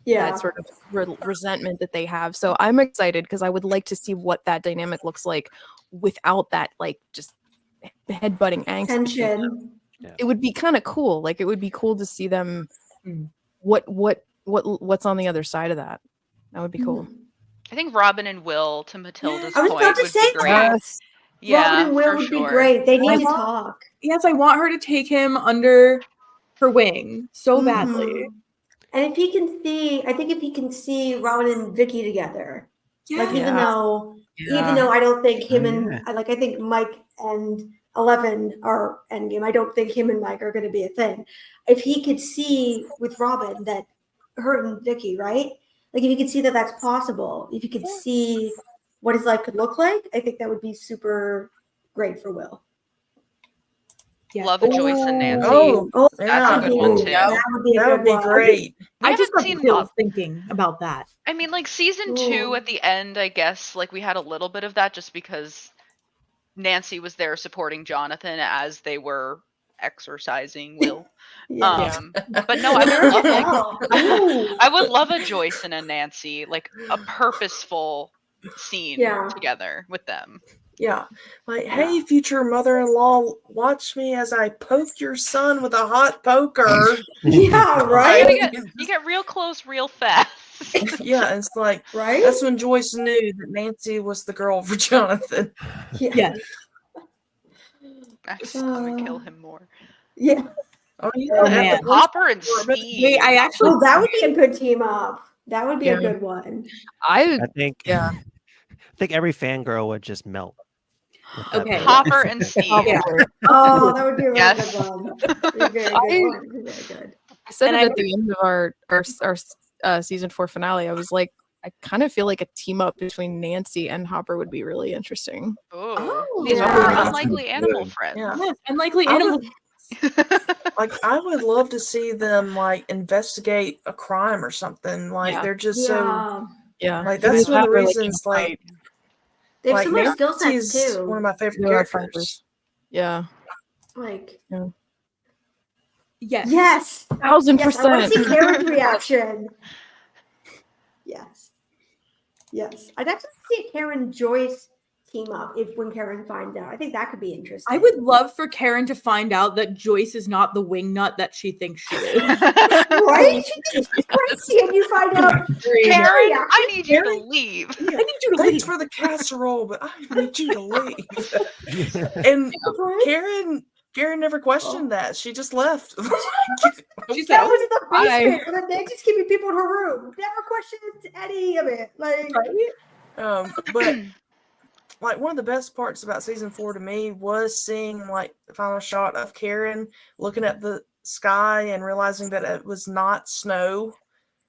Yeah. sort of resentment that they have. So I'm excited because I would like to see what that dynamic looks like without that like just headbutting angst. Tension. It would be kind of cool. Like it would be cool to see them Mm. what what's on the other side of that. That would be cool. I think Robin and Will, to Matilda's I was point, about to would say be great. that. Yeah, Robin and Will for would be sure. great. They I need to want- talk. Yes, I want her to take him under her wing so badly. Mhm. And if he can see, I think if he can see Robin and Vicky together, like even though I don't think him I think Mike and 11 are endgame. I don't think him and Mike are going to be a thing. If he could see with Robin that her and Vicky, right? Like if you could see that that's possible, if you could see what his life could look like, I think that would be super great for Will. Yeah. Love Joyce and Nancy. Oh, That's a good one too. That would be a that good would be one. great. I just got seen chills thinking about that. I mean, like season 2 at the end, I guess, like we had a little bit of that just because Nancy was there supporting Jonathan as they were exercising Will. But no, I would love a Joyce and a Nancy, like a purposeful scene together with them. Yeah. Like, hey, future mother-in-law, watch me as I poke your son with a hot poker. Yeah, right? You get real close real fast. Yeah, it's like, right? That's when Joyce knew that Nancy was the girl for Jonathan. Yeah. I just want to kill him more. Yeah. Oh, man. Hopper and Steve. Wait, I actually. Oh, that would be a good team up. That would be a good one. I think. Yeah. I think every fangirl would just melt. Okay. Hopper and Steve. Oh, that would be a really good one. Very good. I said it at the end of our season 4 finale. I was like, I kind of feel like a team up between Nancy and Hopper would be really interesting. These are unlikely animal friends. Yeah. Yes, unlikely animal. Like, I would love to see them like investigate a crime or something. Like, they're just so. Yeah. Like, that's one of the reasons. Like, they have similar skill sets Nancy's too. one of my favorite They are characters. Yeah. Like. Yes. Yes. 1000%. Yes, I want to see Karen's reaction. Yes. Yes. I'd actually see a Karen Joyce team up when Karen finds out. I think that could be interesting. I would love for Karen to find out that Joyce is not the wingnut that she thinks she is. Right? She thinks she's crazy, and you find out. Karen, I need you to leave. Yeah. I need you to Thanks leave. for the casserole, but I need you to leave. And Karen never questioned that. She just left. She said, that was in the basement, and then they just keeping people in her room. Never questioned any of it. Like, but like one of the best parts about season 4 to me was seeing like the final shot of Karen looking at the sky and realizing that it was not snow.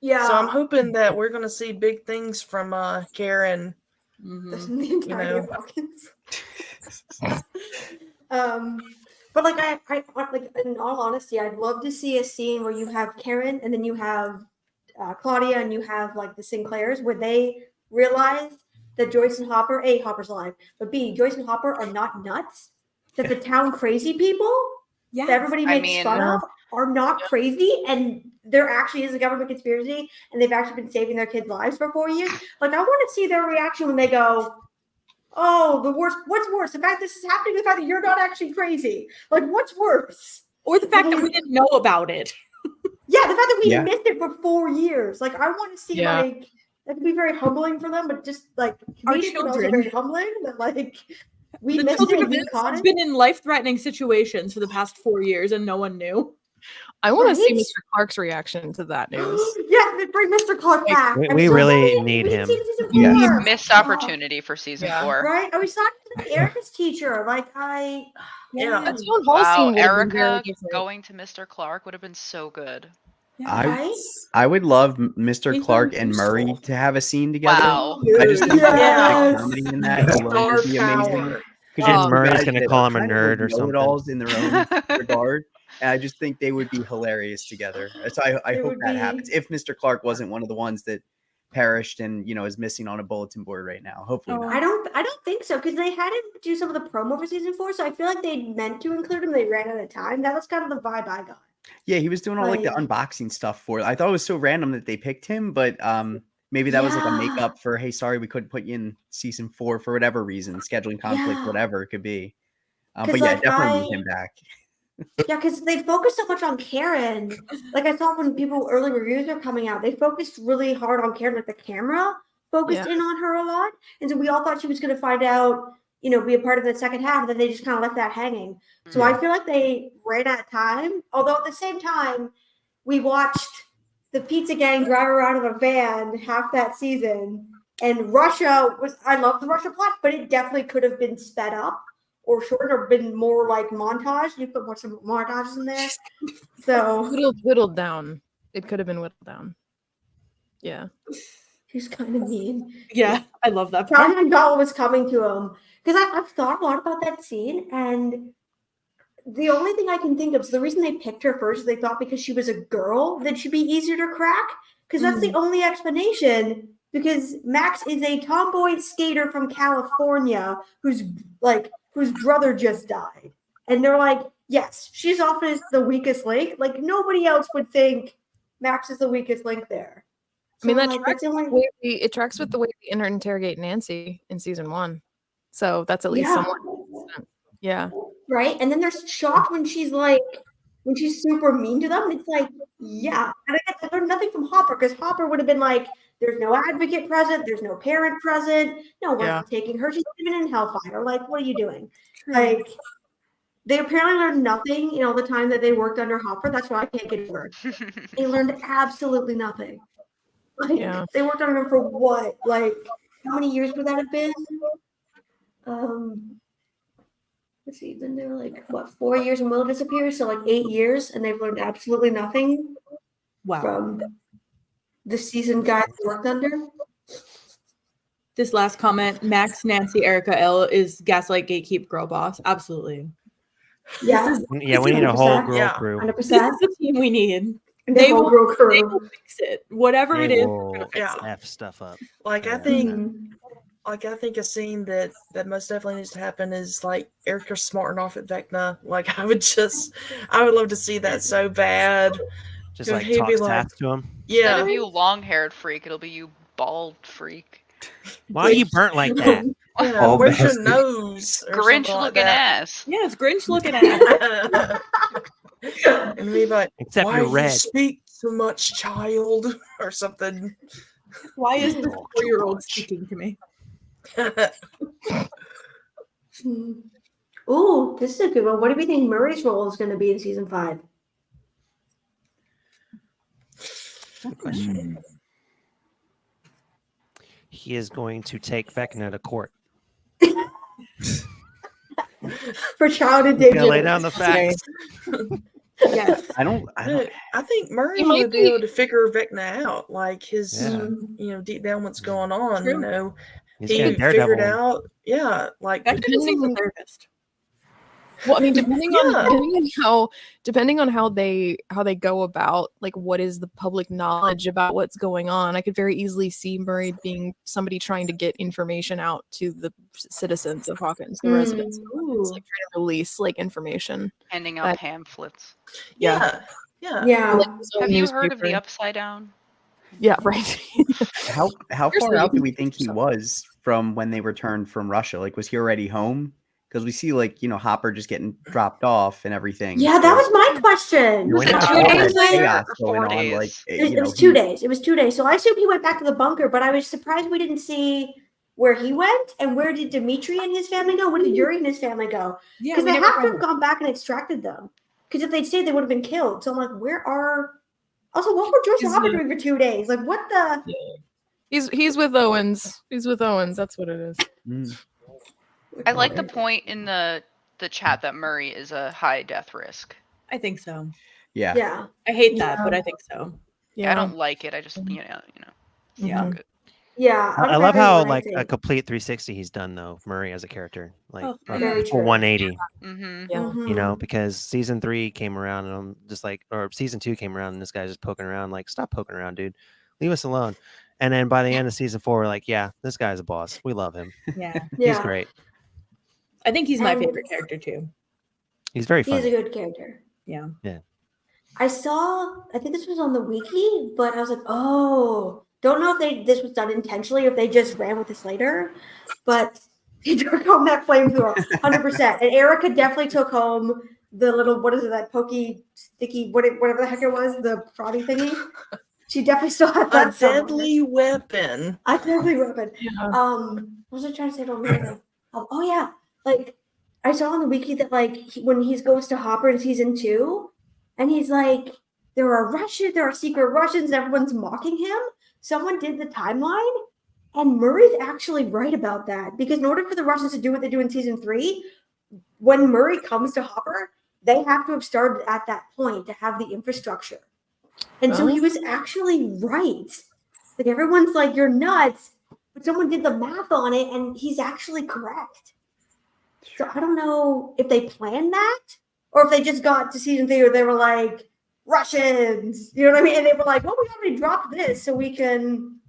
Yeah. So I'm hoping that we're going to see big things from Karen. The entire but like I like in all honesty, I'd love to see a scene where you have Karen and then you have Claudia and you have like the Sinclairs where they realize that Joyce and Hopper, A, Hopper's alive, but B, Joyce and Hopper are not nuts. That the town crazy people that everybody makes fun of are not crazy, and there actually is a government conspiracy, and they've actually been saving their kids' lives for 4 years. Like, I want to see their reaction when they go, oh, the worst. What's worse? The fact this is happening, the fact that you're not actually crazy. Like, what's worse? Or the fact that we didn't know about it. Yeah, the fact that we missed it for 4 years. Like, I want to see, like, that could be very humbling for them, but just, like, our children also very humbling that, like, we the missed children it, we caught have it. been in life-threatening situations for the past 4 years, and no one knew. I want to see Mr. Clark's reaction to that news. Yes, bring Mr. Clark back. We really need him. Missed opportunity for season 4. Right? I was talking to Erica's teacher. Like, Wow, Erica going to Mr. Clark would have been so good. I would love Mr. Clark and Murray to have a scene together. Wow. I just think the comedy in that alone would be amazing. And Murray's going to call him a nerd or something. Know-it-alls in their own regard. And I just think they would be hilarious together. So I hope that happens. If Mr. Clark wasn't one of the ones that perished and is missing on a bulletin board right now. Hopefully not. I don't think so, because they had him do some of the promo for season 4, so I feel like they meant to include him. They ran out of time. That was kind of the vibe I got. Yeah, he was doing all like the unboxing stuff for it. I thought it was so random that they picked him, but maybe that was like a makeup for, hey, sorry, we couldn't put you in season 4 for whatever reason, scheduling conflict, whatever it could be. But yeah, definitely need him back. Yeah, because they focused so much on Karen. Like I saw when people early reviews are coming out, they focused really hard on Karen. Like the camera focused in on her a lot, and so we all thought she was going to find out, be a part of the second half. And then they just kind of left that hanging. So I feel like they ran out of time. Although at the same time, we watched the Pizza Gang drive around in a van half that season, and Russia was. I love the Russia plot, but it definitely could have been sped up or shortened or been more like montage. You put more some montages in there. So whittled down. It could have been whittled down. Yeah. He's kind of mean. Yeah, I love that part. Callahan Doll was coming to him. Because I've thought a lot about that scene, and the only thing I can think of is the reason they picked her first is they thought because she was a girl that she'd be easier to crack. Because that's the only explanation. Because Max is a tomboy skater from California whose brother just died. And they're like, yes, she's often the weakest link. Like, nobody else would think Max is the weakest link there. I mean, So, that tracks it tracks with the way we interrogate Nancy in season 1. So that's at least somewhat consistent. Yeah. Right? And then there's shocked when she's super mean to them. It's like, yeah. And I learned nothing from Hopper, because Hopper would have been like, there's no advocate present, there's no parent present. No, we're not taking her. She's living in Hellfire. Like, what are you doing? Like, they apparently learned nothing, the time that they worked under Hopper. That's why I can't get over it. They learned absolutely nothing. Like, they worked under him for what? Like, how many years would that have been? Let's see, then they were like, 4 years when Will disappears? So like 8 years, and they've learned absolutely nothing from the seasoned guys they worked under. This last comment, Max, Nancy, Erica, L is Gaslight, Gatekeep, Girl Boss. Absolutely. Yeah. Yeah, we need a whole girl crew. 100%. This is the team we need. They will fix it. Whatever it is, we're gonna fix it. F stuff up. Like I think a scene that most definitely needs to happen is like Erica smarting off at Vecna. Like I would love to see that so bad. Just like talk fast to him. Yeah. Instead of you long-haired freak, it'll be you bald freak. Why are you burnt like that? Yeah, where's your nose? Grinch looking ass. Yes, Grinch looking ass. And be like, except why you're red. You speak so much, child, or something. Why is this 4-year-old speaking to me? Ooh, this is a good one. What do we think Murray's role is going to be in season 5? Good question. He is going to take Vecna to court. For child endangerment. Lay down the facts. Yes. I think Murray would be able to figure Vecna out, like his, deep down what's going on. True. He figured out, like Vecna's a therapist. Well, I mean, depending on how they go about, like, what is the public knowledge about what's going on, I could very easily see Murray being somebody trying to get information out to the citizens of Hawkins, the residents, like trying to release like information, handing out pamphlets. Yeah. Like, have you heard of the Upside Down? Yeah, right. How far out do we think he was from when they returned from Russia? Like, was he already home? Because we see, like, Hopper just getting dropped off and everything. Yeah, that was my question. It was 2 days. It was 2 days. So I assume he went back to the bunker, but I was surprised we didn't see where he went. And where did Dimitri and his family go? Where did Yuri and his family go? Because they have to have gone back and extracted them. Because if they'd stayed, they would have been killed. So I'm like, where are... Also, what were Joyce and Hopper doing for 2 days? Like, what the... Yeah. He's with Owens. He's with Owens. That's what it is. I like the point in the chat that Murray is a high death risk. I think so. Yeah. I hate that, but I think so. Yeah, I don't like it. I just Yeah. Yeah. I love how like a complete 360 he's done though, Murray as a character, like full 180. Because season 3 came around and I'm just like, or season 2 came around and this guy's just poking around, like, stop poking around, dude, leave us alone. And then by the end of season 4, we're like, yeah, this guy's a boss. We love him. Yeah, he's great. I think he's my favorite character too. He's very funny. He's a good character. Yeah. I think this was on the wiki, but I was like, oh, don't know if this was done intentionally or if they just ran with this later, but he took home that flamethrower 100%. And Erica definitely took home the little, what is it, that pokey, sticky, whatever the heck it was, the froggy thingy. She definitely still had A that stuff on her. deadly weapon. A deadly weapon. Yeah. What was I trying to say about Mary though? Oh yeah, like I saw on the wiki that like when he goes to Hopper in season 2, and he's like, there are secret Russians, and everyone's mocking him. Someone did the timeline, and Murray's actually right about that, because in order for the Russians to do what they do in season 3, when Murray comes to Hopper, they have to have started at that point to have the infrastructure. And so he was actually right. Like everyone's like, you're nuts, but someone did the math on it, and he's actually correct. So I don't know if they planned that, or if they just got to season 3 where they were like, Russians, you know what I mean? And they were like, well, we already dropped this, so we can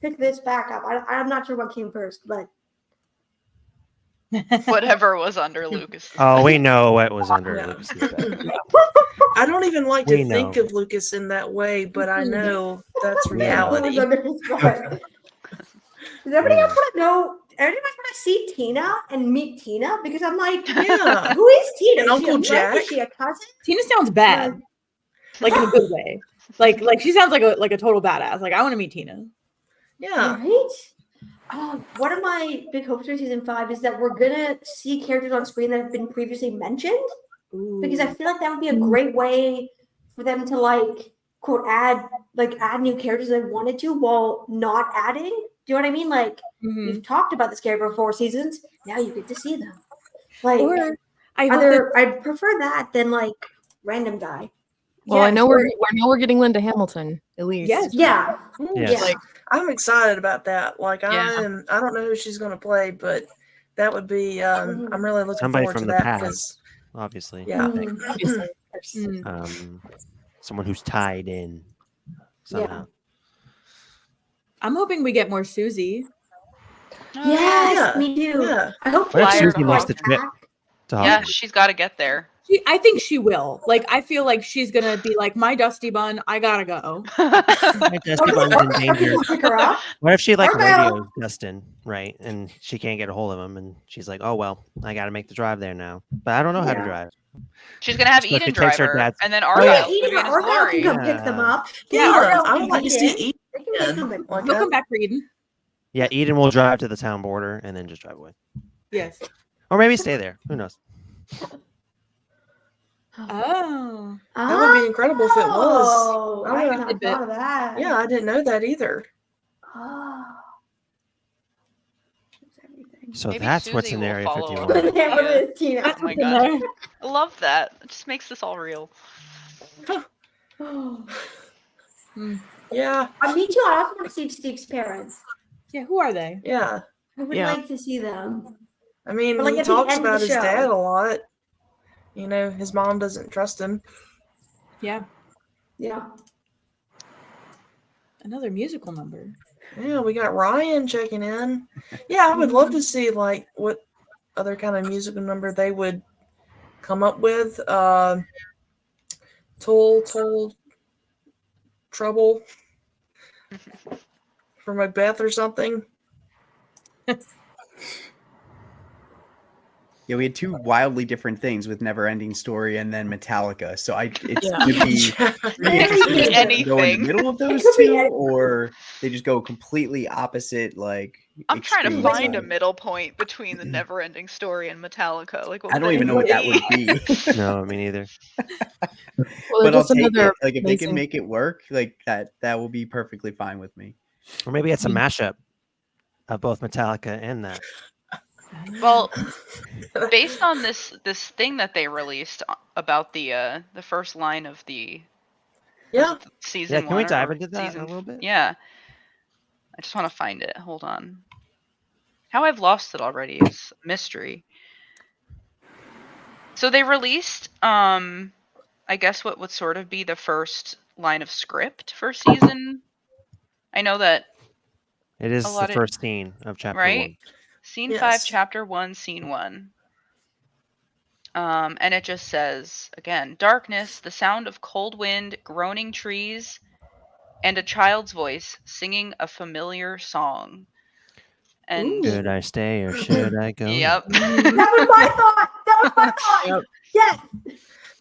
pick this back up. I'm not sure what came first, but Whatever was under Lucas. Oh, we know what was under Yeah. Lucas's bed. I don't even like We to think know. of Lucas in that way, but I know that's We know. reality. Does everybody else want to know? Everybody want to see Tina and meet Tina? Because I'm like, Yeah. who is Tina? And Is she Uncle a friend? Jack? Is she a cousin? Tina sounds bad, like in a good way. Like she sounds like a total badass. Like I want to meet Tina. Yeah. Right? One of my big hopes for season 5 is that we're gonna see characters on screen that have been previously mentioned, because I feel like that would be a great way for them to like quote add new characters they wanted to while not adding. Do you know what I mean? Like we've talked about this character for 4 seasons. Now you get to see them. Like, Or I'd prefer that than like random guy. Well, I Yes, know or- we're getting Linda Hamilton at least. Yes. Yeah. Yes. Yeah. Like, I'm excited about that. Like Yeah. I don't know who she's gonna play, but that would be I'm really looking Somebody forward from to the that past. because Obviously. yeah. obviously. Someone who's tied in somehow. I'm hoping we get more Susie. Yes, Yeah. me too. Yeah. I hope What if Flyer Susie to makes Hawk. the trip to Yeah, Hollywood? she's got to get there. I think she will. Like I feel like she's gonna be like my Dusty Bun. I gotta go. My Dusty Bun's in danger. pick her up. What if she like Okay. radios Dustin, right? And she can't get a hold of him, and she's like, "Oh well, I got to make the drive there now." But I don't know how to Yeah. drive. She's gonna have So if Eden it takes her drive her, dad's- and then Oh, Argyle. yeah. Eden or Argyle can come pick them up. Yeah, Argyle I can would like to get see in. Eden. They can get them in. Like He'll that. come back for Eden. Yeah, Eden will drive to the town border and then just drive away, Yes. or maybe stay there. Who knows? Oh. That would be incredible if it was. Oh, I Oh, had not thought of that. Yeah, I didn't know that either. Oh. That's everything. So Maybe that's what's Susie in will Area follow 51. her. There it is, Tina. Oh my In god, there. I love that. It just makes this all real. Oh. Yeah. Me too. I also want to see Steve's parents. Yeah. Who are they? Yeah. I would Yeah. like to see them. I mean, But, like, he at the talks end of about the his show. dad a lot. You know, his mom doesn't trust him. Yeah. Yeah. Another musical number. Yeah, we got Ryan checking in. Yeah, I would love to see like what other kind of musical number they would come up with. Toll Trouble for Macbeth or something. Yeah, we had two wildly different things with Neverending Story and then Metallica. So it's Yeah. gonna be pretty interesting if they go in Anything. the middle of those could be two, anything. or they just go completely opposite. Like I'm trying to extremes find a of- middle point between the Neverending Story and Metallica. Like, what I would don't even know what that would be. No, me neither. Well, But I'll just take another it. Like if they can amazing- make it work, like that will be perfectly fine with me. Or maybe it's a mashup of both Metallica and that. Well, based on this thing that they released about the first line of the Yeah. season Yeah, can we one dive or into that a season- little bit? Yeah, I just want to find it. Hold on. How I've lost it already is a mystery. So they released, I guess what would sort of be the first line of script for season. I know that It is A the lot of- first scene of chapter right? Scene 5, Yes. chapter 1, scene 1. And it just says, again, darkness, the sound of cold wind, groaning trees, and a child's voice singing a familiar song. And 1. Should I stay or should I go? yep. That was my thought. That was my thought. Yep. Yes.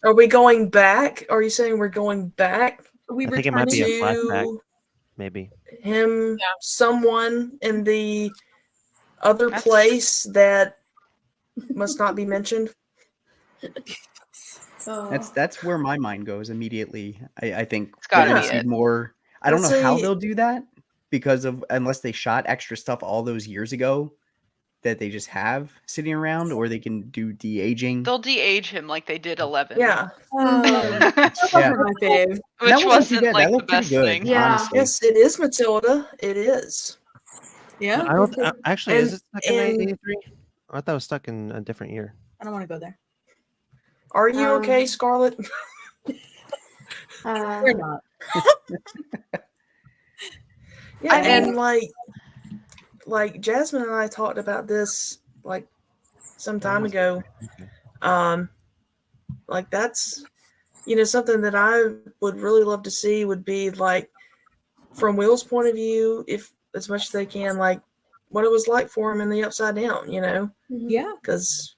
Are we going back? Are you saying we're going back We I think it might be a flashback, to maybe. him, Yeah. someone in the other That's- place that must not be mentioned? That's where my mind goes immediately. I think It's gotta we're be gonna see it. more. I don't know Let's how see. they'll do that because of unless they shot extra stuff all those years ago that they just have sitting around, or they can do de-aging. They'll de-age him like they did 11. Yeah. That Yeah. wasn't my fave. That Which wasn't too wasn't bad. like That the looked pretty best good, thing. Yeah. honestly. Yes, it is Matilda. It is. Yeah, I don't actually. Is And- it stuck in and- 83? I thought it was stuck in a different year. I don't want to go there. Are you okay, Scarlett? We're not. Yeah, I mean- and like Jasmine and I talked about this like some time ago. Like that's something that I would really love to see would be like from Will's point of view, if as much as they can, like what it was like for him in the Upside Down, Yeah. because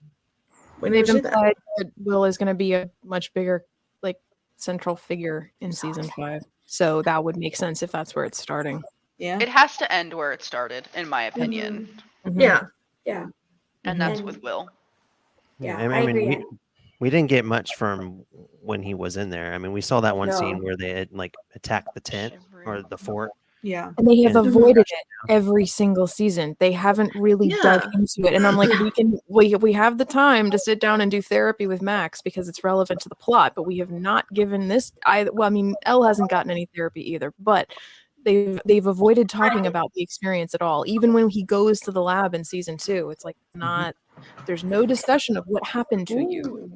we They've never see that. implied that Will is going to be a much bigger, like, central figure in season 5. So that would make sense if that's where it's starting. Yeah. It has to end where it started, in my opinion. Mhm. Yeah, Yeah. And that's And- with Will. Yeah, I I agree. mean, we didn't get much from when he was in there. I mean, we saw that one scene No. where they had like attacked the tent or the fort. Yeah. And they have And- avoided it every single season. They haven't really dug Yeah. into it. And I'm like, we have the time to sit down and do therapy with Max because it's relevant to the plot, but we have not given this. I mean, Elle hasn't gotten any therapy either, but they've avoided talking about the experience at all. Even when he goes to the lab in season 2, it's like not. There's no discussion of what happened to you.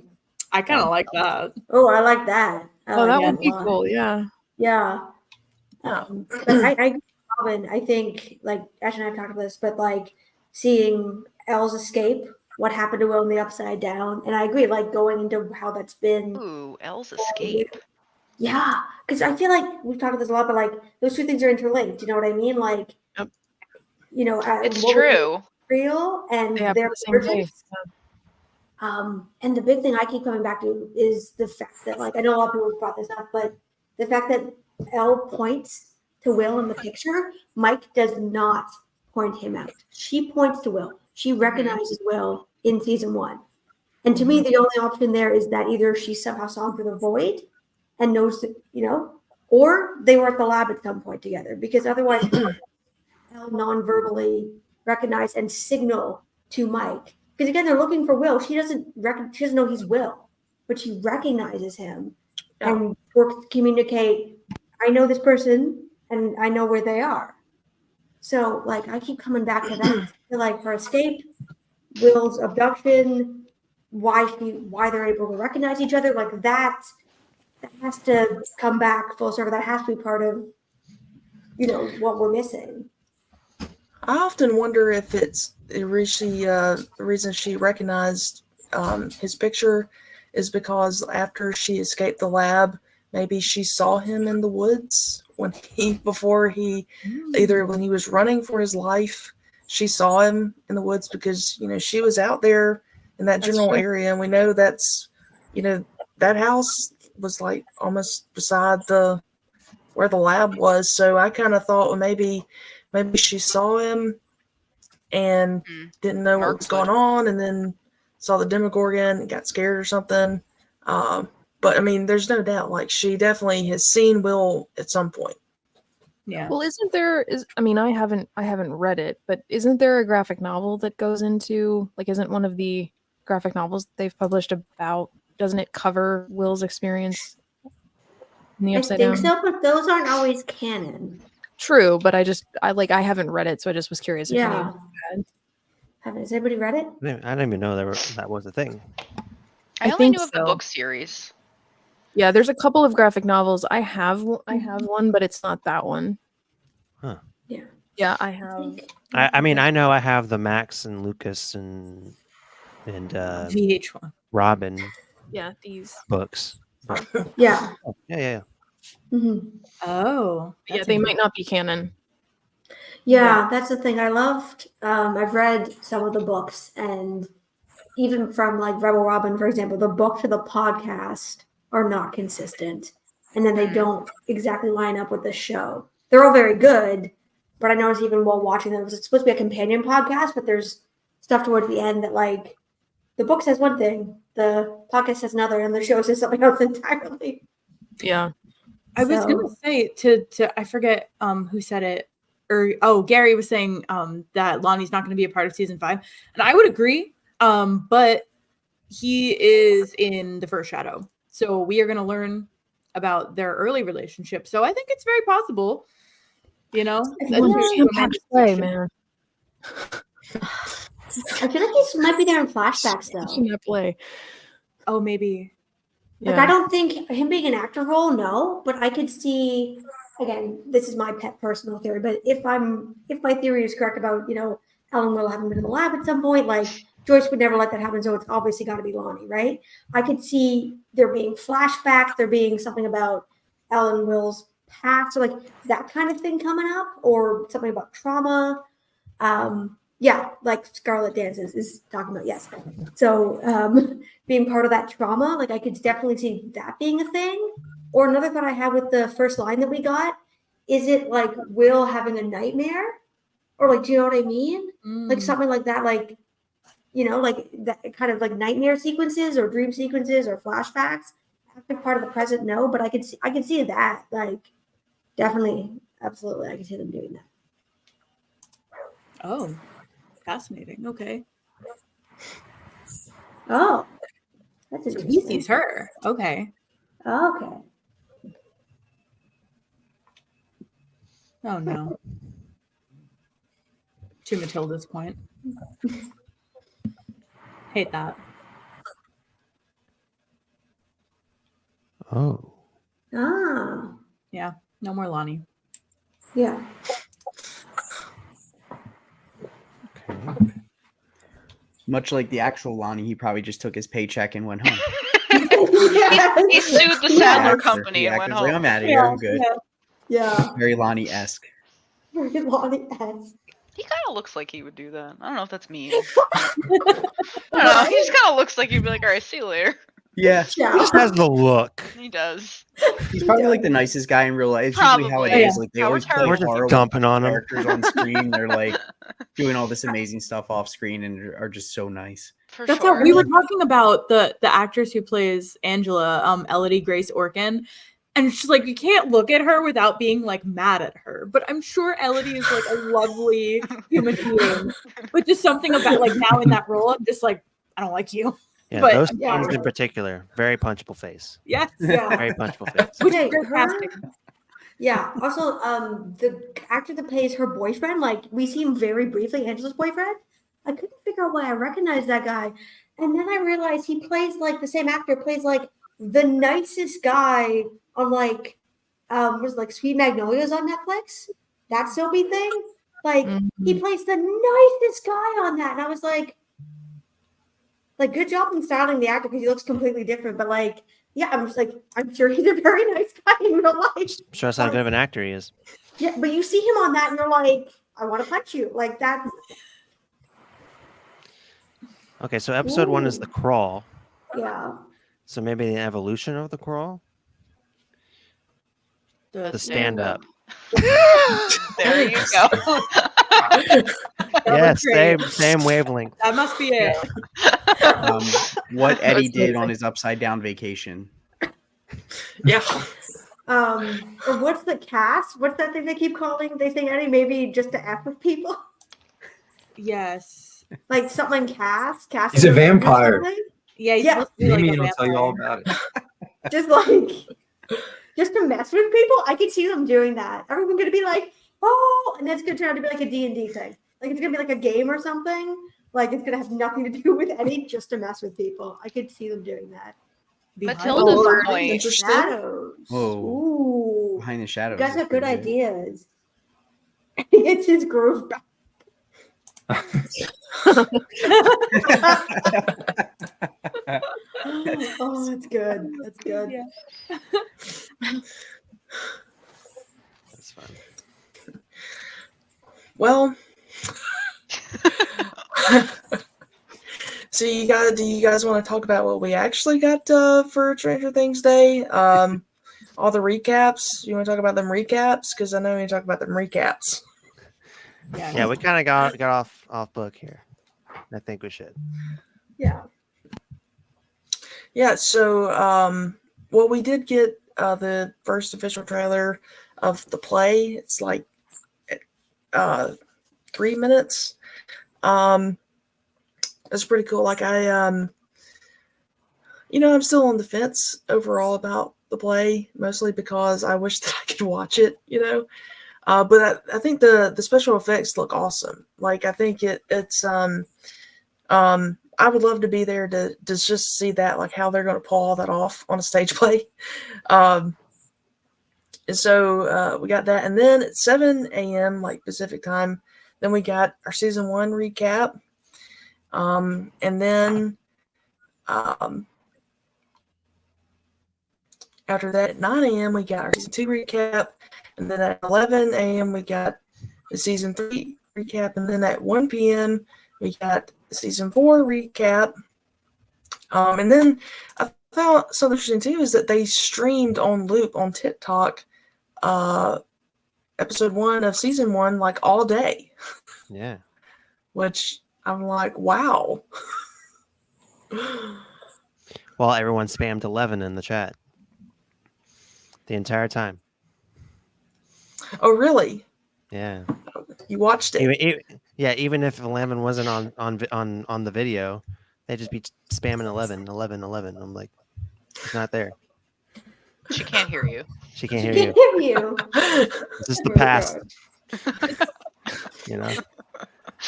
I kind of like that. Oh, I like that. I Oh, like that would a be lot. cool. Yeah. Yeah. Yeah. But I agree with Robin. I think, like, Ash and I have talked about this, but like seeing Elle's escape, what happened to Will in the Upside Down, and I agree, like going into how that's been. Ooh, Elle's escape. Yeah, because I feel like we've talked about this a lot, but like those two things are interlinked. You know what I mean? Like, Yep. It's what was true. real and They have their the same versions. face. And the big thing I keep coming back to is the fact that, like, I know a lot of people have brought this up, but the fact that Elle points to Will in the picture, Mike does not point him out. She points to Will. She recognizes Will in season 1. And to me, the only option there is that either she somehow saw him through the void and knows that, or they were at the lab at some point together, because otherwise, Elle non-verbally recognize and signal to Mike. Because again, they're looking for Will. She doesn't know he's Will, but she recognizes him and works to communicate. I know this person, and I know where they are. So, like, I keep coming back to that. I feel like her escape, Will's abduction, why they're able to recognize each other, like that has to come back full circle. That has to be part of, what we're missing. I often wonder if it's the reason she recognized his picture is because after she escaped the lab, maybe she saw him in the woods before he either when he was running for his life, she saw him in the woods because she was out there in that general area, and we know that's that house was like almost beside where the lab was. So I kind of thought, well, maybe she saw him and didn't know what was going on, and then saw the Demogorgon and got scared or something. But I mean, there's no doubt, like, she definitely has seen Will at some point. Yeah. Well, I haven't read it, but isn't there a graphic novel that goes into, like, isn't one of the graphic novels they've published about, doesn't it cover Will's experience in the I Upside think Down? so, but those aren't always canon. True, but I haven't read it, so I just was curious if any Yeah. of you had. Has anybody read it? I didn't even know that was a thing. I only think knew of the so. book series. Yeah, there's a couple of graphic novels. I have one, but it's not that one. Huh. Yeah. Yeah, I have. I mean, I know I have the Max and Lucas and VH1. Robin Yeah, these. books. Yeah. Yeah. Mhm. Oh. Yeah, they might not be canon. Yeah, that's the thing. I loved. I've read some of the books, and even from like Rebel Robin, for example, the book to the podcast are not consistent, and then they don't exactly line up with the show. They're all very good, but I noticed even while watching them, it's supposed to be a companion podcast, but there's stuff towards the end that like the book says one thing, the podcast says another, and the show says something else entirely. Yeah. I was gonna say to I forget who said it, or Gary was saying that Lonnie's not going to be a part of season 5, and I would agree. But he is in the first shadow, so we are going to learn about their early relationship. So I think it's very possible, you know. Too much play, man. I feel like he might be there in flashbacks though. Too much play. Oh, maybe. Like, I don't think him being an actor role, no, but I could see, again, this is my pet personal theory, but if my theory is correct about, you know, Ellen will having been in the lab at some point, like Joyce would never let that happen, so it's obviously got to be Lonnie, right? I could see there being flashbacks, there being something about Ellen Will's past, or like that kind of thing coming up, or something about trauma. Yeah, like Scarlet Dances is talking about, yes. So being part of that trauma, like I could definitely see that being a thing. Or another thought I had with the first line that we got, is it like Will having a nightmare? Or like, do you know what I mean? Like something like that, like, you know, like that kind of like nightmare sequences or dream sequences or flashbacks. Active part of the present, no, but I could see that, like, definitely, absolutely, I could see them doing that. Oh, fascinating. Okay. Oh, that's So interesting. he sees her. Okay. Okay. Oh no. To Matilda's point. Hate that. Oh. Ah. Yeah. No more Lonnie. Yeah. Okay. Much like the actual Lonnie, he probably just took his paycheck and went home. He sued the Sadler company The and went actor's like, home. I'm out of here. I'm good. Yeah. Very Lonnie-esque. Very Lonnie-esque. He kind of looks like he would do that. I don't know if that's mean. I don't know. He just kind of looks like he'd be like, all right, see you later. Yeah. He just has the look. He does. He's probably like the nicest guy in real life. It's usually how it Probably. is. Like they Yeah, always we're play We're just horror with dumping on him. characters on screen. They're like doing all this amazing stuff off screen and are just so nice. For That's sure. how we were talking about the actress who plays Angela, Elodie Grace Orkin. And she's like, you can't look at her without being like mad at her. But I'm sure Elodie is like a lovely human being. But just something about like now in that role, I'm just like, I don't like you. Yeah, But those yeah. scenes in particular, very punchable face. Yes. Yeah. Very punchable face. Which Okay, is great her- casting. Yeah. Also, the actor that plays her boyfriend, like we see him very briefly, Angela's boyfriend. I couldn't figure out why I recognized that guy. And then I realized he plays like the same actor plays like the nicest guy on like was like Sweet Magnolias on Netflix. That Soapy thing. Like he plays the nicest guy on that. And I was like good job in styling the actor because he looks completely different. But like, yeah, I'm just like, I'm sure he's a very nice guy in real life. Show us how good of an actor he is. Yeah, but you see him on that and you're like, I want to punch you. Like that's Okay, so episode 1 is the crawl. yeah. So maybe the evolution of the crawl? The stand up. There you go. Yes, same wavelength. That must be it. What Eddie did on his upside down vacation. Yeah. Or what's the cast? What's that thing they keep calling? They say Eddie maybe just to F with people. Yes. Like something cast. He's a vampire. Yeah, he's Yeah. supposed to be like Damien a will tell you all vampire. about it. Just like just to mess with people. I could see them doing that. Everyone gonna be like, oh, and that's gonna turn out to be like a D&D thing. Like it's gonna be like a game or something. Like it's gonna have nothing to do with Eddie, just to mess with people. I could see them doing that. Matilda's Oh, point. interesting. Shadows. Whoa. Ooh. Behind the You shadows. guys is have good pretty ideas. He gets his groove back. Oh, that's good. That's good. Yeah. That's fun. Well, So do you guys want to talk about what we actually got for Stranger Things Day? All the recaps. You want to talk about them recaps? Because I know we talk about them recaps. Yeah, we kind of got off book here. I think we should. Yeah. Yeah. So, well, we did get the first official trailer of the play. It's like 3 minutes. It's pretty cool. Like I'm still on the fence overall about the play, mostly because I wish that I could watch it, but I think the special effects look awesome. Like I think it's I would love to be there to just see that, like how they're going to pull all that off on a stage play. And so we got that, and then at 7 a.m. like Pacific time, then we got our season 1 recap. And then after that, at 9 a.m., we got our season 2 recap. And then at 11 a.m., we got the season 3 recap. And then at 1 p.m., we got the season 4 recap. And then I found something interesting too is that they streamed on loop on TikTok episode 1 of season 1 like all day. Yeah. Which I'm like, wow. Well, everyone spammed 11 in the chat the entire time. Oh, really? Yeah. You watched it? Even if 11 wasn't on the video, they'd just be spamming 11, 11, 11. I'm like, it's not there. She can't hear you. She can't hear Can't you. hear you. This is the past.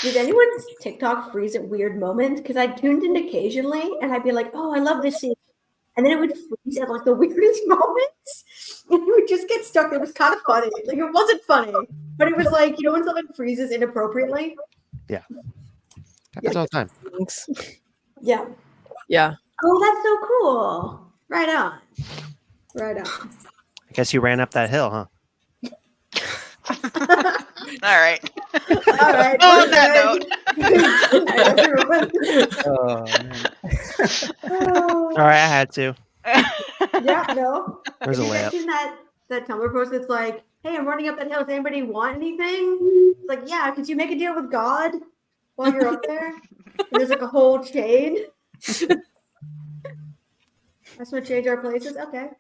Did anyone's TikTok freeze at weird moments? Because I tuned in occasionally and I'd be like, oh, I love this scene. And then it would freeze at like the weirdest moments. And it would just get stuck. It was kind of funny. Like it wasn't funny, but it was like, when something freezes inappropriately. Yeah. Happens all the time. Thanks. Yeah. Yeah. Oh, that's so cool. Right on. Right on. I guess you ran up that hill, huh? All right. All right. On that note. Oh, man. All right, I had to. Yeah, no. There's a Have you guys layup. seen that Tumblr post that's like, hey, I'm running up that hill. Does anybody want anything? It's like, yeah, could you make a deal with God while you're up there? And there's like a whole chain. That's what change our places? Okay.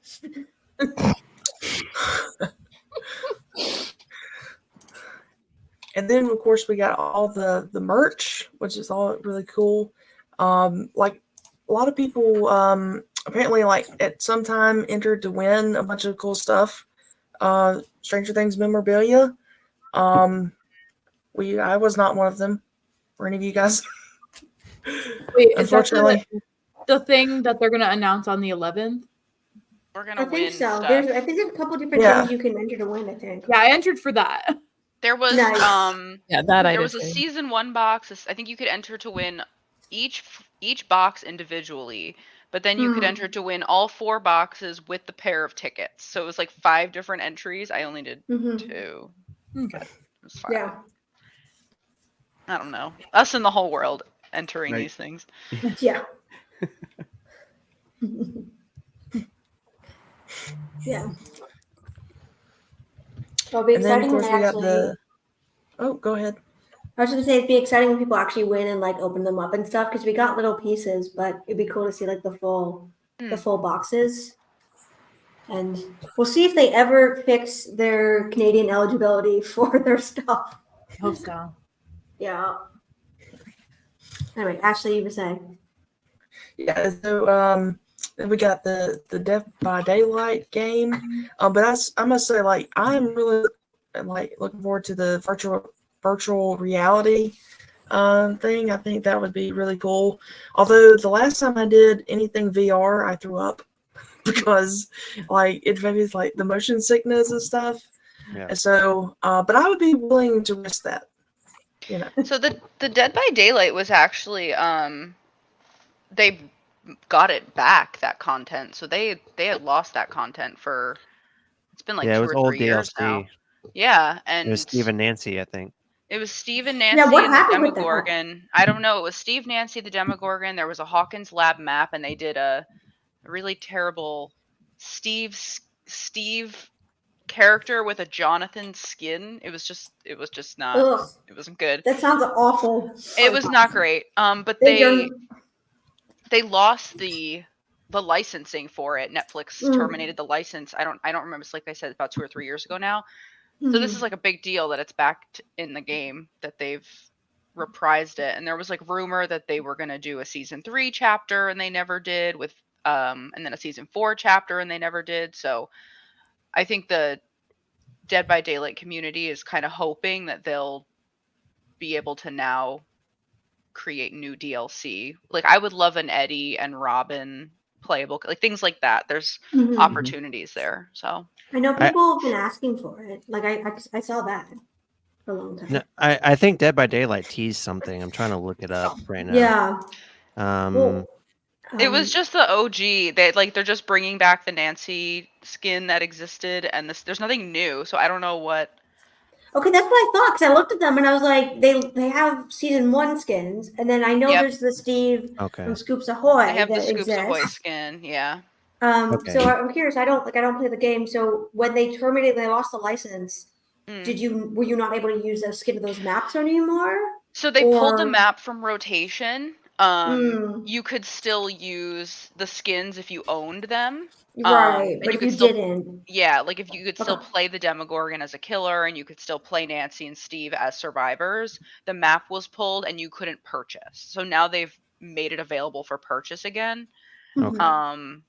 And then, of course, we got all the merch, which is all really cool. Like a lot of people apparently, like at some time, entered to win a bunch of cool stuff. Stranger Things memorabilia. I was not one of them. Were any of you guys? Wait, is that Unfortunately, the thing that they're going to announce on the 11th? We're gonna I win think so. stuff. I think there's a couple different Yeah. things you can enter to win, I think. Yeah, I entered for that. There was Nice. Yeah, that I there did was a too. season 1 box. I think you could enter to win each box individually, but then you could enter to win all 4 boxes with the pair of tickets. So it was like 5 different entries. I only did 2. Okay. It was fine. Yeah. I don't know. Us and the whole world entering Right. these things. Yeah. Yeah. It'll be and then of exciting course when we got actually. the. Oh, go ahead. I was going to say it'd be exciting when people actually win and like open them up and stuff because we got little pieces, but it'd be cool to see like the full boxes. And we'll see if they ever fix their Canadian eligibility for their stuff. Hope so. Yeah. Anyway, Ashley, you were saying. Yeah. So then we got the Death by Daylight game. But I must say, like, I'm really like looking forward to the virtual reality thing. I think that would be really cool. Although the last time I did anything VR, I threw up because like it maybe it's like the motion sickness and stuff. Yeah. And so, but I would be willing to risk that. So the Dead by Daylight was actually they got it back, that content. So they had lost that content for it's been like Yeah, it 2 was or old 3 years DLC. now. Yeah, and It was Steve and Nancy, I think. It was Steve and Yeah, Nancy what and the happened with that? Demogorgon. I don't know. It was Steve, Nancy, the Demogorgon. There was a Hawkins Lab map, and they did a really terrible Steve character with a Jonathan skin. It was just not. Ugh, It wasn't good. that sounds awful. It was not great. But They're- they lost the licensing for it. Netflix Mm. terminated the license. I don't remember. It's like I said, about 2 or 3 years ago now. So this is like a big deal that it's back in the game, that they've reprised it. And there was like rumor that they were going to do a season 3 chapter, and they never did, with and then a season 4 chapter, and they never did. So I think the Dead by Daylight community is kind of hoping that they'll be able to now create new DLC. Like, I would love an Eddie and Robin playable, like things like that. There's Mhm. opportunities there. So I know people have been asking for it. Like I saw that for a long time. No, I think Dead by Daylight teased something. I'm trying to look it up right now. Yeah. Um, it was just the OG. They're just bringing back the Nancy skin that existed, and there's nothing new. So I don't know what. Okay, that's what I thought, because I looked at them and I was like, they have season 1 skins, and then I know Yep. there's the Steve Okay. from Scoops Ahoy They have the that Scoops exists. Ahoy skin, yeah. Okay. So I'm curious. I don't play the game. So when they terminated, they lost the license. Were you not able to use the skin of those maps anymore? So they pulled the Or- map from rotation. You could still use the skins if you owned them. Right, and but if could you still, didn't, yeah, like if you could still Okay. play the Demogorgon as a killer, and you could still play Nancy and Steve as survivors, the map was pulled and you couldn't purchase. So now they've made it available for purchase again. Mhm.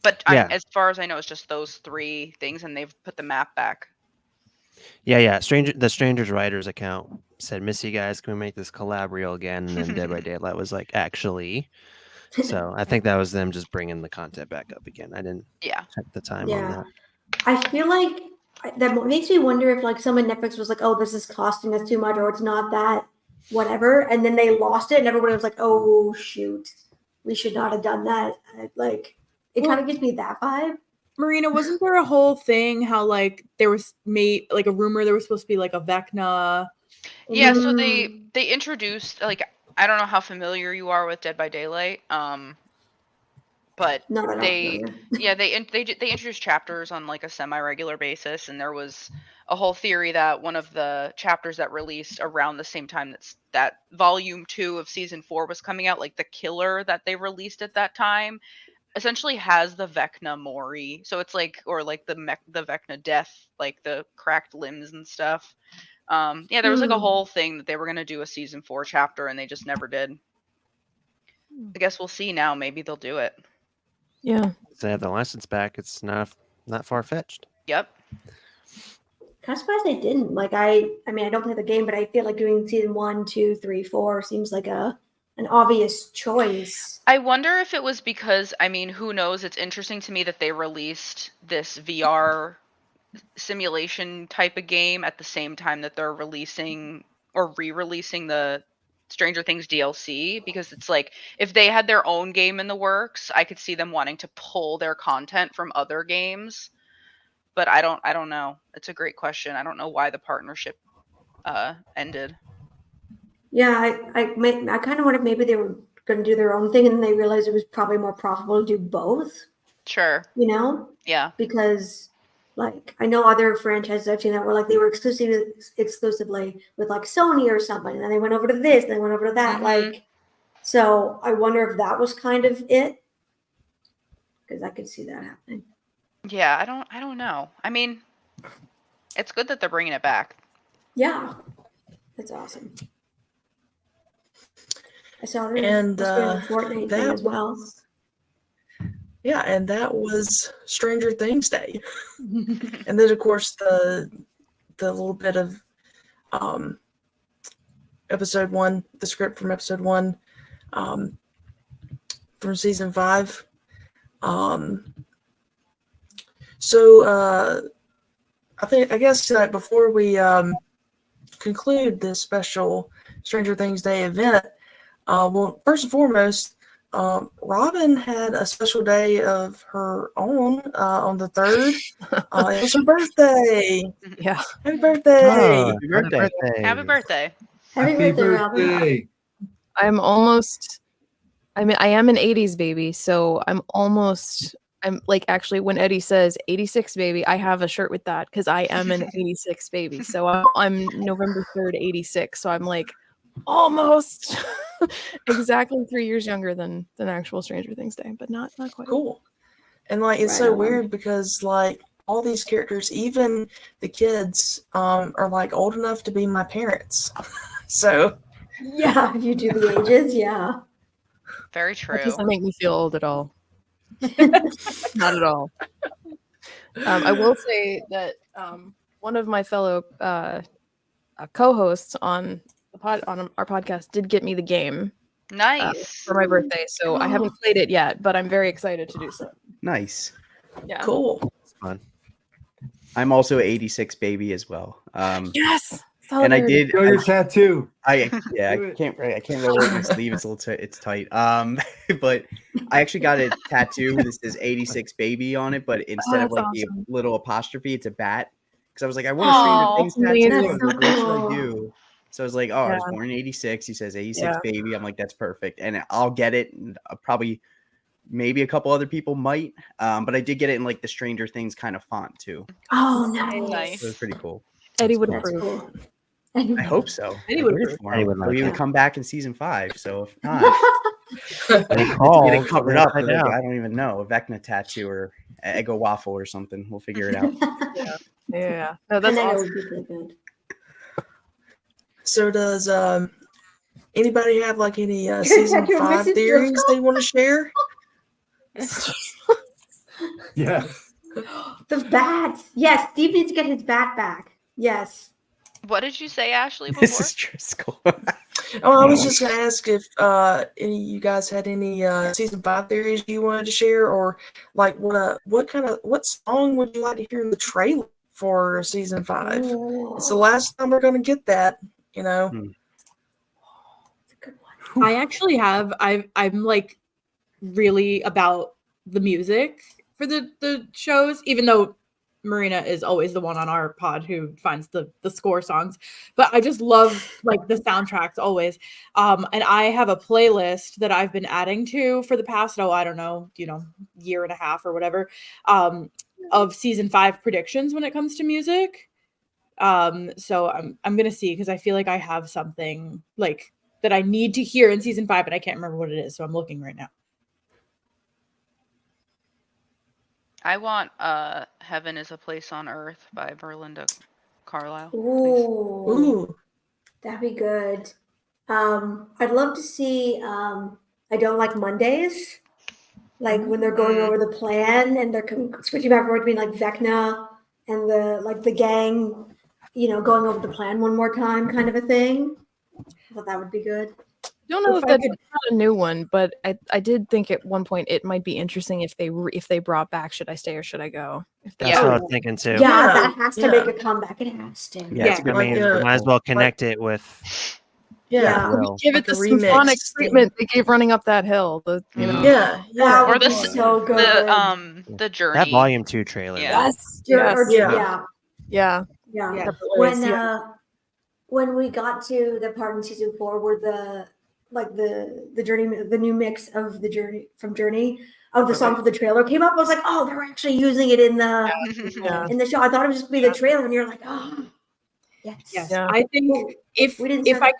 But Yeah. as far as I know, it's just those 3 things, and they've put the map back. Yeah. The Strangers Writers account said, "Miss you guys, can we make this collab real again?" And then Dead by Daylight was like, "Actually." So I think that was them just bringing the content back up again. I didn't Yeah. check the time on Yeah. that. I feel like that makes me wonder if like someone Netflix was like, "Oh, this is costing us too much," or it's not that whatever, and then they lost it, and everybody was like, "Oh shoot, we should not have done that." Like it kind of gives me that vibe. Marina, wasn't there a whole thing how like there was made like a rumor there was supposed to be like a Vecna? Yeah, so they introduced, like, I don't know how familiar you are with Dead by Daylight, but Not at all they familiar. they introduced chapters on like a semi-regular basis, and there was a whole theory that one of the chapters that released around the same time that volume 2 of season 4 was coming out, like the killer that they released at that time, essentially has the Vecna Mori. So it's like, or like the Vecna death, like the cracked limbs and stuff. Yeah, there was like a whole thing that they were going to do a season 4 chapter, and they just never did. I guess we'll see now. Maybe they'll do it. Yeah. If they have the license back, it's not far fetched. Yep. Kind of surprised they didn't. Like I mean, I don't play the game, but I feel like doing season 1, 2, 3, 4 seems like an obvious choice. I wonder if it was because, I mean, who knows? It's interesting to me that they released this VR simulation type of game at the same time that they're releasing or re-releasing the Stranger Things DLC, because it's like, if they had their own game in the works, I could see them wanting to pull their content from other games. But I don't know. It's a great question. I don't know why the partnership ended. Yeah, I kind of wonder if maybe they were going to do their own thing, and then they realized it was probably more profitable to do both. Sure. You know? Yeah. Because like I know other franchises I've seen that were like they were exclusively with like Sony or something, and then they went over to this, and they went over to that. Like, so I wonder if that was kind of it, because I could see that happening. Yeah, I don't know. I mean, it's good that they're bringing it back. Yeah, that's awesome. I saw them And doing the Fortnite thing as well. Yeah, and that was Stranger Things Day. And then, of course, the little bit of episode 1, the script from episode 1 from season 5. So I guess before we conclude this special Stranger Things Day event, well, first and foremost, Robin had a special day of her own on the 3rd. It was her birthday. Yeah. Happy birthday! Oh, Happy birthday. Happy birthday. Happy birthday, Robin. I'm almost. I mean, I am an '80s baby, so I'm like actually when Eddie says '86 baby, I have a shirt with that because I am an '86 baby. So I'm November 3rd, '86. So I'm like almost exactly 3 years younger than actual Stranger Things Day, but not quite. Cool. And like it's Right so on. weird because like all these characters, even the kids, are like old enough to be my parents. So Yeah, if you do the ages, yeah. Very true. That doesn't make me feel old at all. Not at all. I will say that one of my fellow co-hosts on our podcast did get me the game Nice. for my birthday, so I haven't played it yet, but I'm very excited to do so. Nice. Yeah. cool. It's fun. I'm also an '86 baby as well. Yes. And I did. Show your tattoo. I Do it. can't roll it in my sleeve. It's a little it's tight. But I actually got a tattoo. This is '86 baby on it, but instead of that's like awesome. the little apostrophe, it's a bat. Because I was like, I want a Stranger Things amazing. tattoo. I was like, what should I Cool. do? So I was like, oh, I was Yeah. born in '86. He says '86 Yeah. baby. I'm like, that's perfect, and I'll get it. And probably, maybe a couple other people might. But I did get it in like the Stranger Things kind of font too. Oh, Nice. nice. So it was pretty cool. Eddie would That's approve. cool. I hope so. Eddie I would rooted approve. for Eddie him. would like He'll even that. come back in season 5. So if not, Any get calls, it covered we'll up. find With, like, out. I don't even know, a Vecna tattoo or an Eggo waffle or something. We'll figure it out. Yeah. No, And that's then it awesome. would be really good. So does anybody have like any season Your 5 Mrs. theories Driscoll? they want to share? Yeah. The bat. Yes, Steve needs to get his bat back. Yes. What did you say, Ashley, before? Mrs. Driscoll. Oh, I was just gonna ask if any of you guys had any season 5 theories you wanted to share, or like what song would you like to hear in the trailer for season 5? It's the last time we're gonna get that, you know. That's a good one. I actually have. I'm like really about the music for the shows, even though Marina is always the one on our pod who finds the score songs. But I just love like the soundtracks always. And I have a playlist that I've been adding to for the past, I don't know, year and a half or whatever, of season 5 predictions when it comes to music. So I'm gonna see, because I feel like I have something like that I need to hear in season 5, and I can't remember what it is. So I'm looking right now. I want Heaven is a Place on Earth by Belinda Carlisle. Ooh, Ooh, that'd be good. I'd love to see I Don't Like Mondays. Like when they're going over the plan and they're switching back and forth between like Vecna and the gang, going over the plan one more time, kind of a thing. I thought that would be good. Don't know if If I that's could- not a new one, but I did think at one point it might be interesting if they brought back Should I Stay or Should I Go? If they That's Yeah. what I was thinking too. Yeah, Yeah, that has to yeah. make a comeback. It has to. Yeah, it's a Yeah, good like, one. Might as well connect it with. yeah, Will. give Like it the a remix symphonic thing. treatment they gave Running Up That Hill. yeah, That yeah. would Or be the so good. the journey. That Volume 2 trailer. Yeah. Yes. Or- Yeah. Yeah. yeah. Yeah. When we got to the part in season 4 where the journey, the new mix of the journey from Journey of the song for the trailer came up, I was like, oh, they're actually using it in the Yeah. in the show. I thought it was just gonna be the trailer, and you're like, oh, yes, Yes, Yeah. I think Well, if we didn't if start-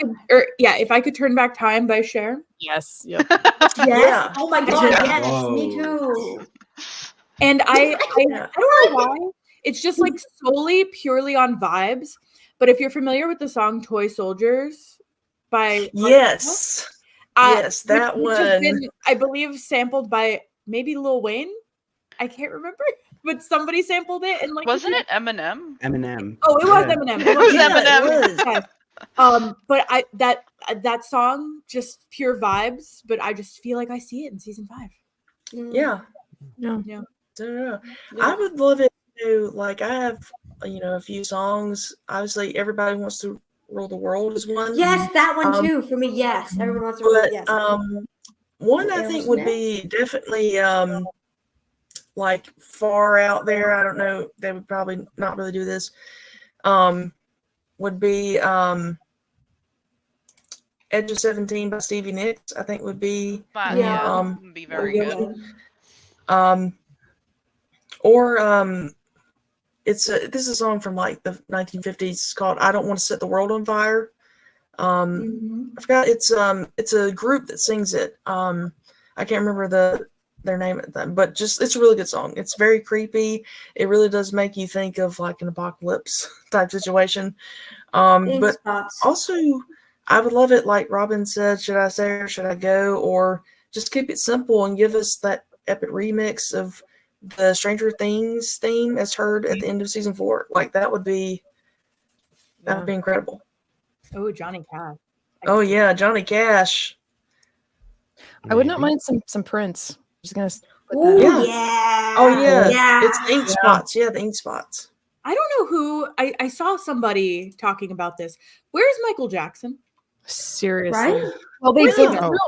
if I could turn back time by Cher, Yes. Yep. Yes. Yeah. Oh my god, Yeah. yes, me Whoa. too. and I Yeah. don't know why, it's just like solely purely on vibes. But if you're familiar with the song "Toy Soldiers" by Yes. Yes, that which has one. been, I believe, sampled by maybe Lil Wayne. I can't remember, but somebody sampled it and like Wasn't it Eminem? Eminem. Oh, it was Yeah. Eminem. It was Yeah, Eminem. it was. Yes. But that song, just pure vibes. But I just feel like I see it in season 5. Yeah. Yeah. Yeah. Don't know. I would love it too. Like I have, a few songs. Obviously, Everybody Wants to Rule the World is one. Yes, that one Um, too for me. Yes, everyone wants to. But Yes. One I There think was would next. be definitely like far out there. I don't know. They would probably not really do this. Would be Edge of 17 by Stevie Nicks. I think would be But Yeah. yeah, would be very That was good. or this is a song from like the 1950s. It's called "I Don't Want to Set the World on Fire." Mhm. I forgot it's a group that sings it. I can't remember their name at them, but just it's a really good song. It's very creepy. It really does make you think of like an apocalypse type situation. Ink But spots. also I would love it like Robin said, should I say or should I go? Or just keep it simple and give us that epic remix of the Stranger Things theme as heard at the end of season 4. Like that would be incredible. Oh, Johnny Cash. Oh yeah, Johnny Cash. I would not Maybe. mind some Prince. Just gonna put Ooh, that out. yeah. Oh yeah. Yeah. It's the ink spots. Yeah, the ink spots. I don't know who I saw somebody talking about this. Where's Michael Jackson? Seriously. Right? Well, they Where's did he? Thriller.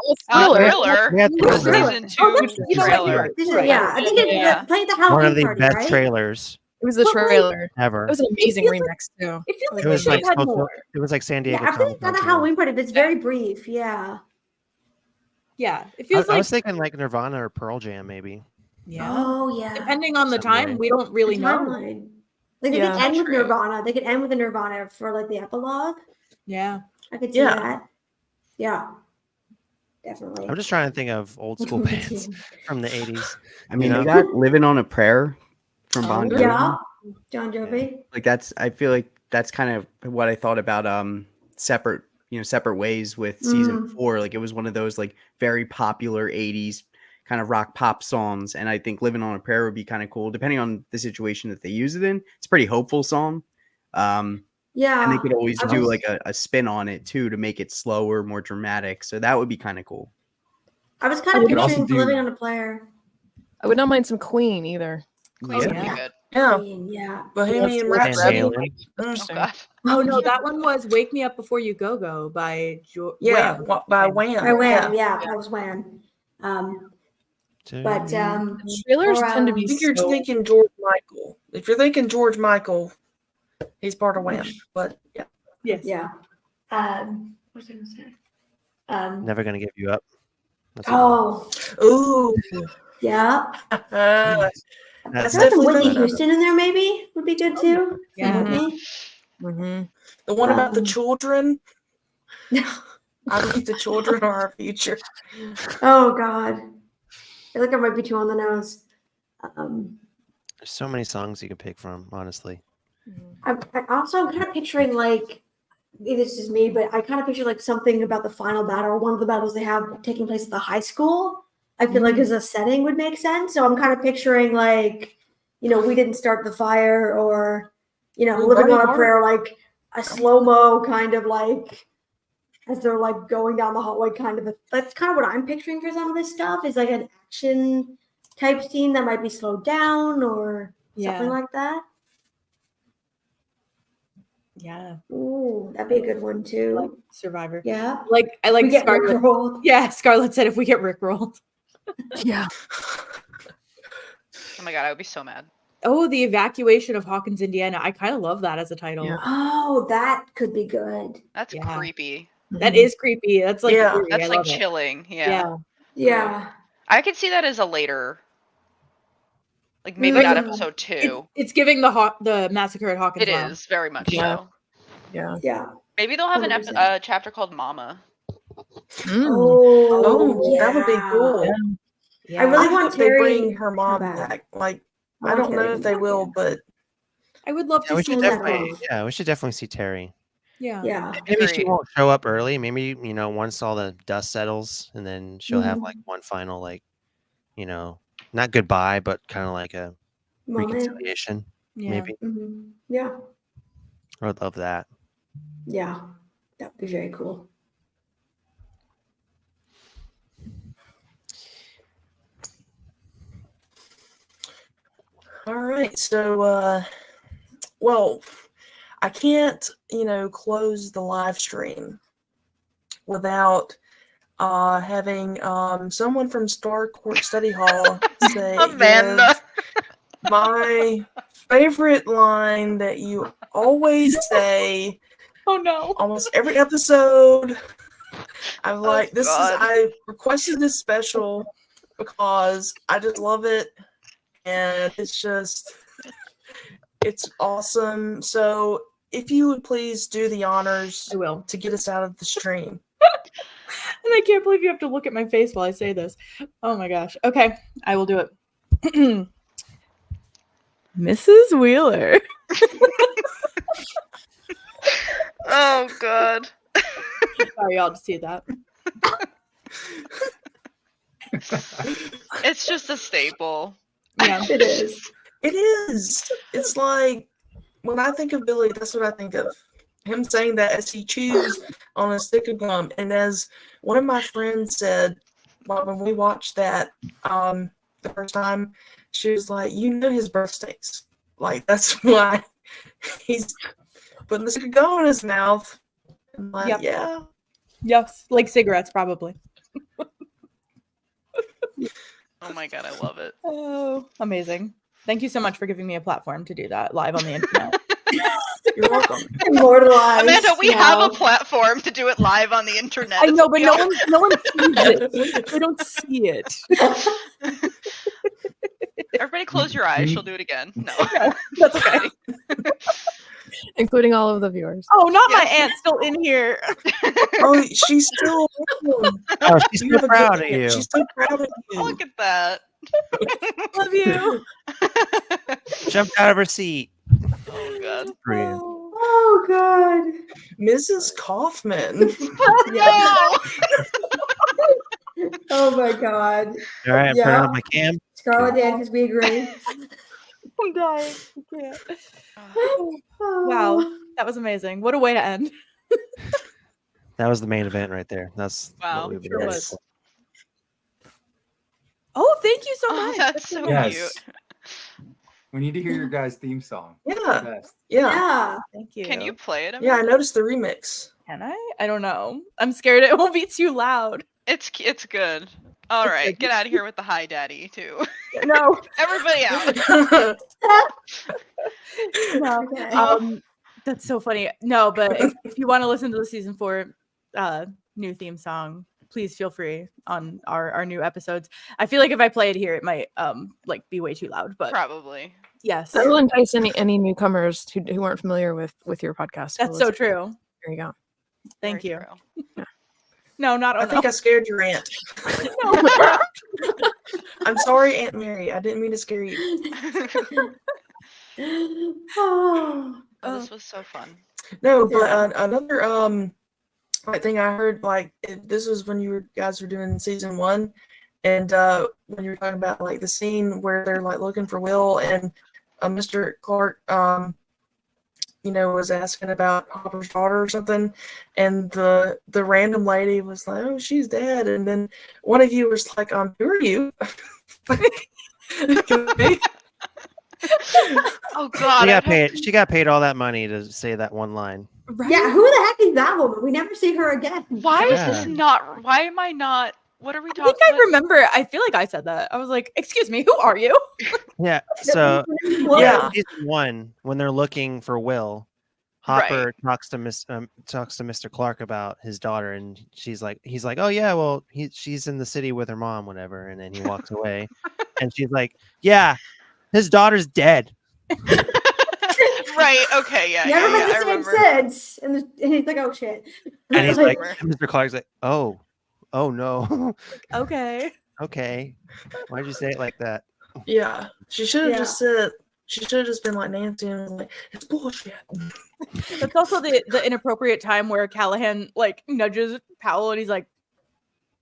Thriller. We had Yeah, Thriller. Season 2 Oh, that's, you know what, trailer. you're right, This you're is, right. yeah, I think it Yeah. played the One Halloween of the party, best right? trailers It was the But, like, trailer. ever. It was an amazing feels like- remix too. It feels Like, like It we was should like have had supposed to- more. it was like San Diego. Yeah, after Comic they got Con a too. Halloween party, but it's very brief. Yeah. Yeah, it I, feels I like was thinking like Nirvana or Pearl Jam, maybe. yeah. Oh, yeah. Depending on the Someday. time, we don't really The know. timeline. Like they Yeah. could end with True. Nirvana. They could end with a Nirvana for like the epilogue. Yeah. I could see Yeah. that. Yeah. Definitely. I'm just trying to think of old school bands from the 80s. I mean, You they know? got "Living on a Prayer" from Bon Jovi. Yeah. John Jovi. Like that's, I feel like that's kind of what I thought about separate ways with season 4. Like it was one of those like very popular 80s kind of rock pop songs, and I think "Living on a Prayer" would be kind of cool depending on the situation that they use it in. It's a pretty hopeful song. Yeah. And they could always I do was- like a spin on it too to make it slower, more dramatic. So that would be kind of cool. I was kind I of would also picturing do- Living on a Player. I would not mind some Queen either. Queen would yeah. be good. Yeah. Yeah. Bohemian Yes, Van Rhapsody. Halen. Oh god. Oh no, that one was "Wake Me Up Before You Go Go" by Yeah, Wham. by Wham. By Wham. Yeah. Yeah, that was Wham. But Trailers Or, tend to um, be I think you're so thinking George Michael. If you're thinking George Michael, he's part of Wham. But yeah. Yes. yeah. What was I gonna say? Never gonna give you up. That's Oh, Ooh. yeah. That's That's Throw some definitely Whitney better. Houston in there, maybe would be good too. Yeah. Some Whitney. hmm The one about the Um, children. I believe the children are our future. Oh God, I feel like I might be too on the nose. There's so many songs you could pick from, honestly. I'm kind of picturing like maybe this is me, but I kind of picture like something about the final battle or one of the battles they have taking place at the high school. I feel like as a setting would make sense. So I'm kind of picturing like, we didn't start the fire, or living on a prayer, like a slow-mo kind of like as they're like going down the hallway, that's kind of what I'm picturing for some of this stuff, is like an action type scene that might be slowed down or something like that. Yeah. Ooh, that'd be a good one too. Like Survivor. Yeah. I like We get Scarlett. Rickrolled. Yeah, Scarlett said if we get rickrolled. Yeah. Oh my god, I would be so mad. Oh, the evacuation of Hawkins, Indiana. I kind of love that as a title. Yeah. Oh, that could be good. That's Yeah. creepy. That is creepy. That's like Yeah. eerie. That's I like love it. chilling. Yeah. Yeah. Yeah. I could see that as a later, like maybe not episode 2. It's giving the massacre at Hawkins. It Wow. is very much Yeah. so. Yeah. Yeah. Maybe they'll have a 100%. chapter called Mama. Oh, that would be yeah. cool. Yeah. I really I want hope they Terry bring her to mom come back. back. Like, I I want don't Terry know to if they come will, back, but I would love Yeah, to we see should that definitely. off. Yeah, we should definitely see Terry. Yeah. Yeah. Maybe she Agreed. won't show up early. Maybe once all the dust settles, and then she'll have like one final not goodbye, but kind of like a Moment. reconciliation. Yeah. Maybe Mhm. Yeah. I would love that. Yeah. That would be very cool. all right. So, well, I can't, close the live stream without having someone from Star Court Study Hall say Amanda. give my favorite line that you always say Oh no. almost every episode. I'm like, God. I requested this special because I just love it, and it's awesome. So if you would please do the honors I will. to get us out of the stream. And I can't believe you have to look at my face while I say this. Oh my gosh. Okay, I will do it. Mrs. Wheeler. Oh God. Sorry, y'all to see that. It's just a staple. Yeah. It is. It is. It's like when I think of Billy, that's what I think of. Him saying that as he chews on a stick of gum. And as one of my friends said, when we watched that the first time, she was like, you know his breath stinks. Like, that's why he's putting the stick of gum in his mouth. I'm like, Yep. yeah. Yes, like cigarettes, probably. Oh my God, I love it. Oh, amazing. Thank you so much for giving me a platform to do that live on the internet. You're welcome. Immortalized. Amanda, we have now. a platform to do it live on the internet. I It's know, but we no all- one sees it. They don't see it. Everybody close your eyes. She'll do it again. No. That's okay. including all of the viewers. Oh, not my Yes. aunt still in here. Oh, she's still. Oh, she's You so have a proud good of aunt. you. She's so proud of you. Look at that. Love you. Jumped out of her seat. Oh God. Brilliant. Oh God. Mrs. Kaufman. No. Oh my God. All right, I'm turning Yeah. on my cam. Scarlet dances, we agree. I'm dying. I can't. Oh. Wow, that was amazing. What a way to end. That was the main event right there. That's Wow, what we've been sure waiting was. for. Oh, thank you so Oh, much. that's so Yes. cute. We need to hear your guys' theme song. Yeah. Best. Yeah. Yeah. Thank you. Can you play it? Yeah, I Amanda? noticed the remix. Can I? I don't know. I'm scared it will be too loud. It's good. All It's right, good. get out of here with the hi daddy too. No. Everybody out. No. Okay. That's so funny. No, but if you want to listen to the season 4 new theme song, please feel free on our new episodes. I feel like if I play it here, it might like be way too loud. But Probably. yes, That will entice any newcomers who aren't familiar with your podcast. to that's so listen. true. There you go. Thank Very you. true. No, not I think I scared your aunt. no. I'm sorry, Aunt Mary. I didn't mean to scare you. Oh. Oh, this was so fun. No, but Yeah. another like thing I heard, like this was when you guys were doing season 1, and when you were talking about like the scene where they're like looking for Will, and Mr. Clark was asking about Hopper's daughter or something, and the random lady was like, "Oh, she's dead," and then one of you was like, "Who are you?" Oh God. She got I'd have paid. to- She got paid all that money to say that one line. Right? Yeah, who the heck is that woman? We never see her again. Why is Yeah. this not? Why am I not? What are we I talking? think I remember. I feel like I said that. I was like, "Excuse me, who are you?" Yeah. So Yeah. season 1, when they're looking for Will, Hopper talks to Mr. Clark about his daughter, and he's like, "Oh yeah, well she's in the city with her mom, whatever." And then he walks away, and she's like, "Yeah, his daughter's dead." Right. Okay. Yeah. Never Yeah. been I the same remember. since. And he's like, oh shit. And he's Like- like, Mr. Clark's like, "Oh no, Okay. okay, why'd you say it like that?" Yeah, she should have Yeah. just said. She should have just been like Nancy and was like, "It's bullshit." That's also the inappropriate time where Callahan like nudges Powell and he's like,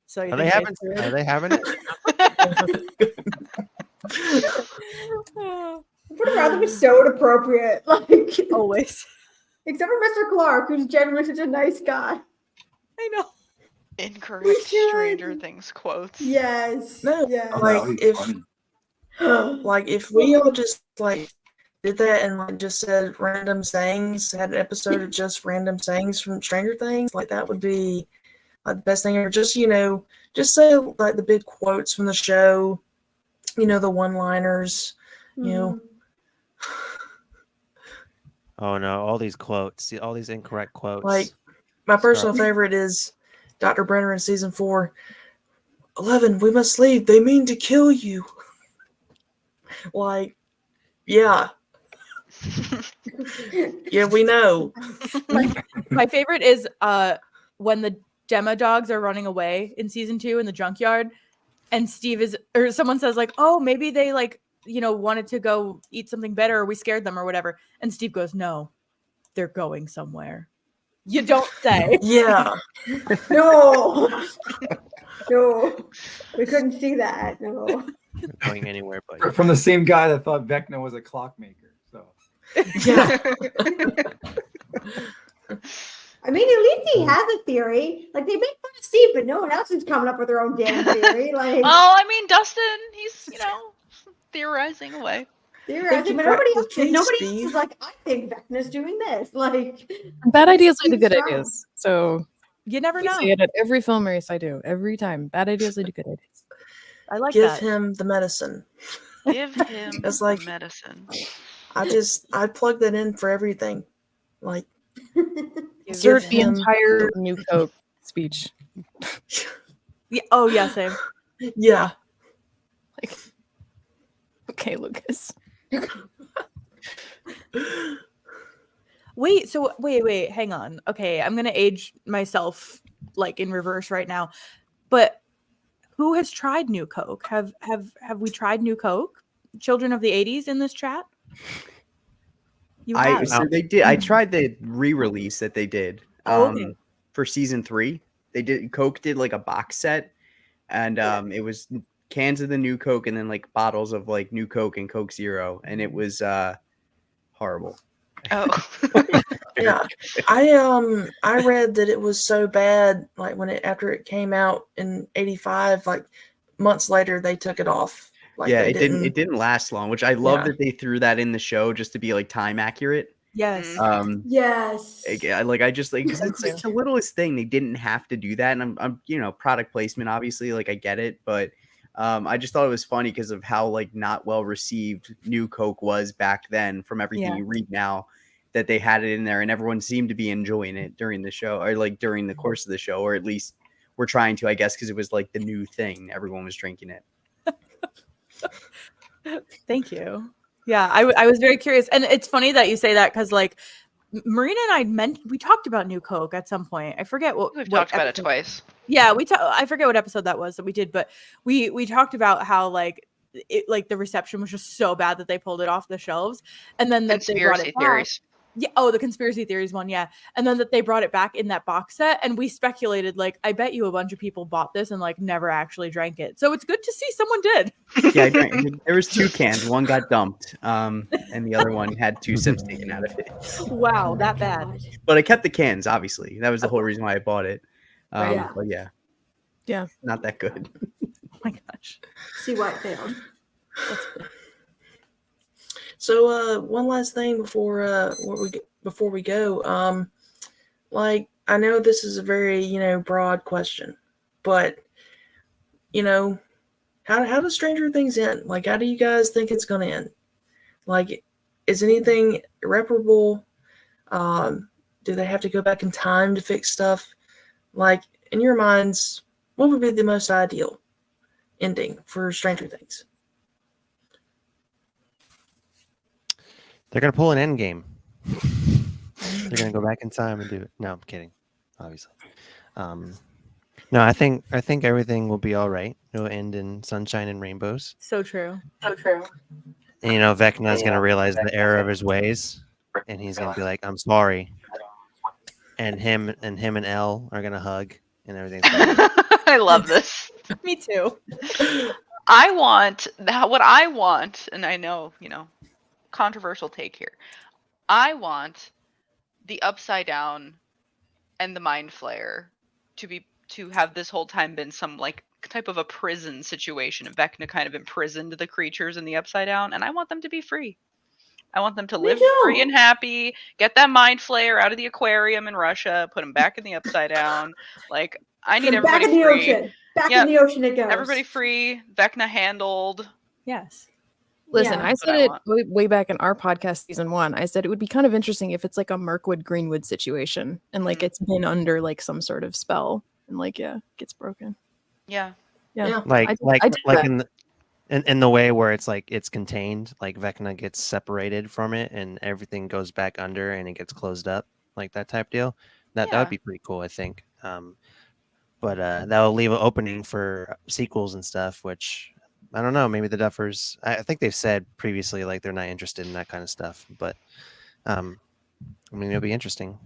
"So you Are they think having? it's Are they having it? weird?" Would have rather be so inappropriate. Like, Always. except for Mr. Clark, who's generally such a nice guy. I know. Incorrect God. Stranger Things quotes. Yes. No, Yes. like That was if funny. like if we all just like did that and like just said random sayings, had an episode of just random sayings from Stranger Things, like that would be like the best thing ever. Just just say like the big quotes from the show, the one-liners, Oh no, all these quotes, all these incorrect quotes. Like my personal favorite is Dr. Brenner in season 4. 11, we must leave. They mean to kill you. Like, yeah. Yeah, we know. My favorite is when the Demodogs are running away in season 2 in the junkyard, and someone says like, "Oh, maybe they like, wanted to go eat something better, or we scared them or whatever." And Steve goes, "No, they're going somewhere." You don't say. Yeah. No. No. We couldn't see that. No. Going anywhere but From the same guy that thought Vecna was a clockmaker. So Yeah. I mean, at least he has a theory. Like, they make fun of Steve, but no one else is coming up with their own damn theory. Like, Oh, I mean, Dustin, he's, theorizing away. theorizing, but nobody else is like, I think Vecna's doing this. Like, Bad ideas lead to Steve's good wrong. ideas. So You never we know. say it at every film race I do. Every time. Bad ideas lead to good ideas. I like Give that. him the medicine. Give him It's like- medicine. I plug that in for everything. Like, Insert give the him- entire New Coke speech. Yeah. Oh yeah, same. yeah. Like, okay, Lucas. Wait, hang on. Okay, I'm gonna age myself like in reverse right now. But who has tried New Coke? Have we tried New Coke? Children of the 80s in this chat? You have. So they did. I tried the re-release that they did Oh, okay. for season 3. Coke did like a box set, and it was cans of the New Coke and then like bottles of like New Coke and Coke Zero, and it was horrible. Oh. Yeah. I read that it was so bad, like after it came out in 85, like months later they took it off. Like, yeah, they it didn't last long, which I love Yeah. that they threw that in the show just to be like time accurate. Yes. Yes. I just like, because Thank it's the littlest thing. They didn't have to do that, and I'm product placement, obviously, like I get it, but I just thought it was funny because of how like not well received New Coke was back then. From everything Yeah. you read now, that they had it in there, and everyone seemed to be enjoying it during the show, or like during the course of the show, or at least we're trying to, I guess, because it was like the new thing. Everyone was drinking it. Thank you. Yeah, I was very curious, and it's funny that you say that because like Marina and I we talked about New Coke at some point. I forget what We've what talked about it episode- twice. Yeah, I forget what episode that was that we did, but we talked about how like the reception was just so bad that they pulled it off the shelves, and then that they brought Conspiracy it back. theories. Yeah. Oh, the conspiracy theories one. Yeah. And then that they brought it back in that box set, and we speculated like, I bet you a bunch of people bought this and like never actually drank it. So it's good to see someone did. Yeah, there was 2 cans. One got dumped, and the other one had 2 sips taken out of it. Wow, that bad. But I kept the cans, obviously. That was the whole reason why I bought it. Yeah. But yeah. Yeah. Not that good. Oh my gosh. See why it failed. So one last thing before we go. Like, I know this is a very broad question, but how does Stranger Things end? Like, how do you guys think it's going to end? Like, is anything irreparable? Do they have to go back in time to fix stuff? Like, in your minds, what would be the most ideal ending for Stranger Things? They're gonna pull an end game. They're gonna go back in time and do it. No, I'm kidding. Obviously. No, I think everything will be all right. It'll end in sunshine and rainbows. So true. So true. And Vecna's gonna realize the error of his ways, and he's gonna be like, "I'm sorry." And him and Elle are gonna hug, and everything's fine. I love this. Me too. I want what I want, and I know, controversial take here. I want the Upside Down and the Mind Flayer to have this whole time been some like type of a prison situation. Vecna kind of imprisoned the creatures in the Upside Down, and I want them to be free. I want them to live free and happy, get that Mind Flayer out of the aquarium in Russia, put him back in the Upside Down. Like, I need So back everybody in the free. ocean. Back Yep. in the ocean it goes. Everybody free. Vecna handled. Yes. Listen, Yeah. I That's what said I it want. way back in our podcast season 1. I said it would be kind of interesting if it's like a Mirkwood Greenwood situation and like it's been under like some sort of spell and like gets broken. Yeah. Yeah. Like I did that. in the way where it's like it's contained, like Vecna gets separated from it and everything goes back under and it gets closed up, like that type deal. That Yeah. would be pretty cool, I think. But that will leave an opening for sequels and stuff, which I don't know. Maybe the Duffers. I think they've said previously like they're not interested in that kind of stuff. But I mean, it'll be interesting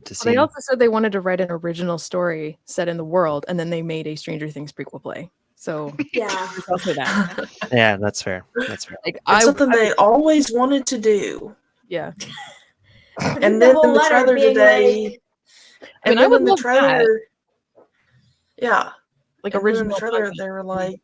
to see. They also said they wanted to write an original story set in the world, and then they made a Stranger Things prequel play. So Yeah. there's also that. Yeah, that's fair. That's fair. Like It's something they always wanted to do. yeah. And then in the trailer today, I mean, and I then would in the love that. trailer, yeah, Like and then in original the trailer, Buffy. they were like,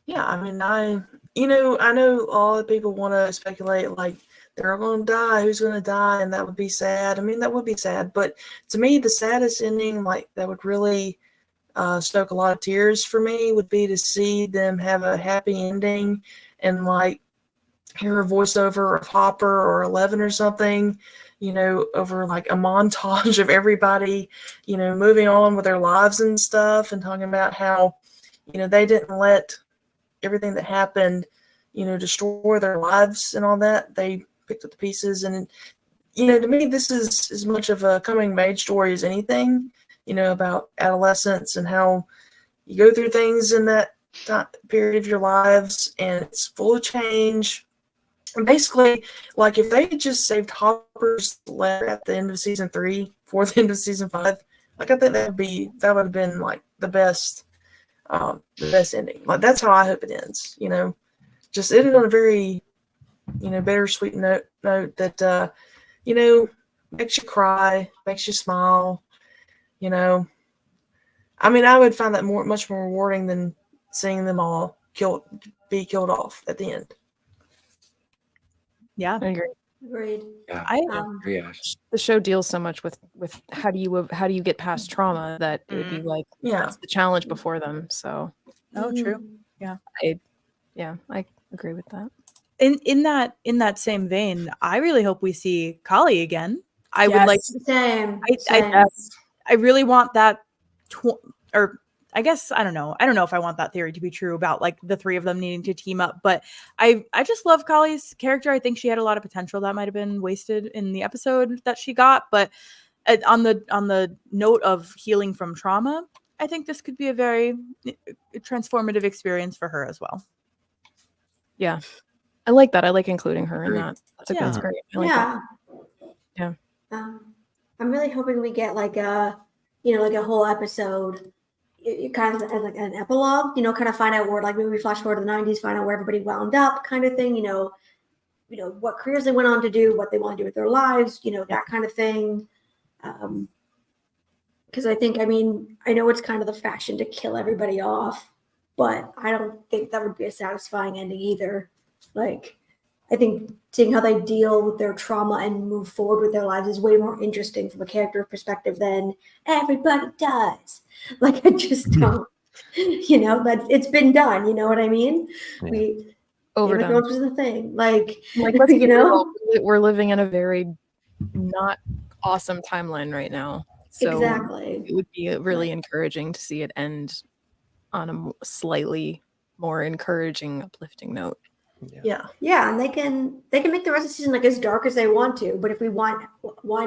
yeah, I mean, I know all the people want to speculate, like, they're going to die, who's going to die, and that would be sad. I mean, that would be sad, but to me, the saddest ending, like, that would really stoke a lot of tears for me would be to see them have a happy ending and, like, hear a voiceover of Hopper or 11 or something, over like a montage of everybody, moving on with their lives and stuff and talking about how, they didn't let everything that happened, destroy their lives and all that. They picked up the pieces. And, to me, this is as much of a coming of age story as anything, about adolescence and how you go through things in that time period of your lives and it's full of change. And basically, like, if they had just saved Hopper's letter at the end of season 3 for the end of season 5, like, I think that would have been like the best ending. Like, that's how I hope it ends. Just ended on a very, bittersweet note that makes you cry, makes you smile. I mean, I would find that much more rewarding than seeing them all be killed off at the end. Yeah. I agree. Agreed. Yeah. The show deals so much with how do you get past trauma that it would be like that's the challenge before them. So true. Yeah. I agree with that. In that same vein, I really hope we see Kali again. I would like same. I really want that or I guess I don't know if I want that theory to be true about like the three of them needing to team up, but I just love Kali's character. I think she had a lot of potential that might have been wasted in the episode that she got, but on the note of healing from trauma, I think this could be a very transformative experience for her as well. Yeah. I like that. I like including her in that. That's great. I like that. Yeah. I'm really hoping we get like a whole episode, kind of as like an epilogue, kind of find out where, like, maybe we flash forward to the 90s, find out where everybody wound up, kind of thing, what careers they went on to do, what they want to do with their lives, that kind of thing. Because I think, I know it's kind of the fashion to kill everybody off, but I don't think that would be a satisfying ending either. Like, I think seeing how they deal with their trauma and move forward with their lives is way more interesting from a character perspective than everybody dies. Like, I just don't, that it's been done. You know what I mean? Yeah. Overdone. Which is the thing. Like let's be real, we're living in a very not awesome timeline right now. So exactly. It would be really encouraging to see it end on a slightly more encouraging, uplifting note. Yeah, and they can make the rest of the season like as dark as they want to, but if we wind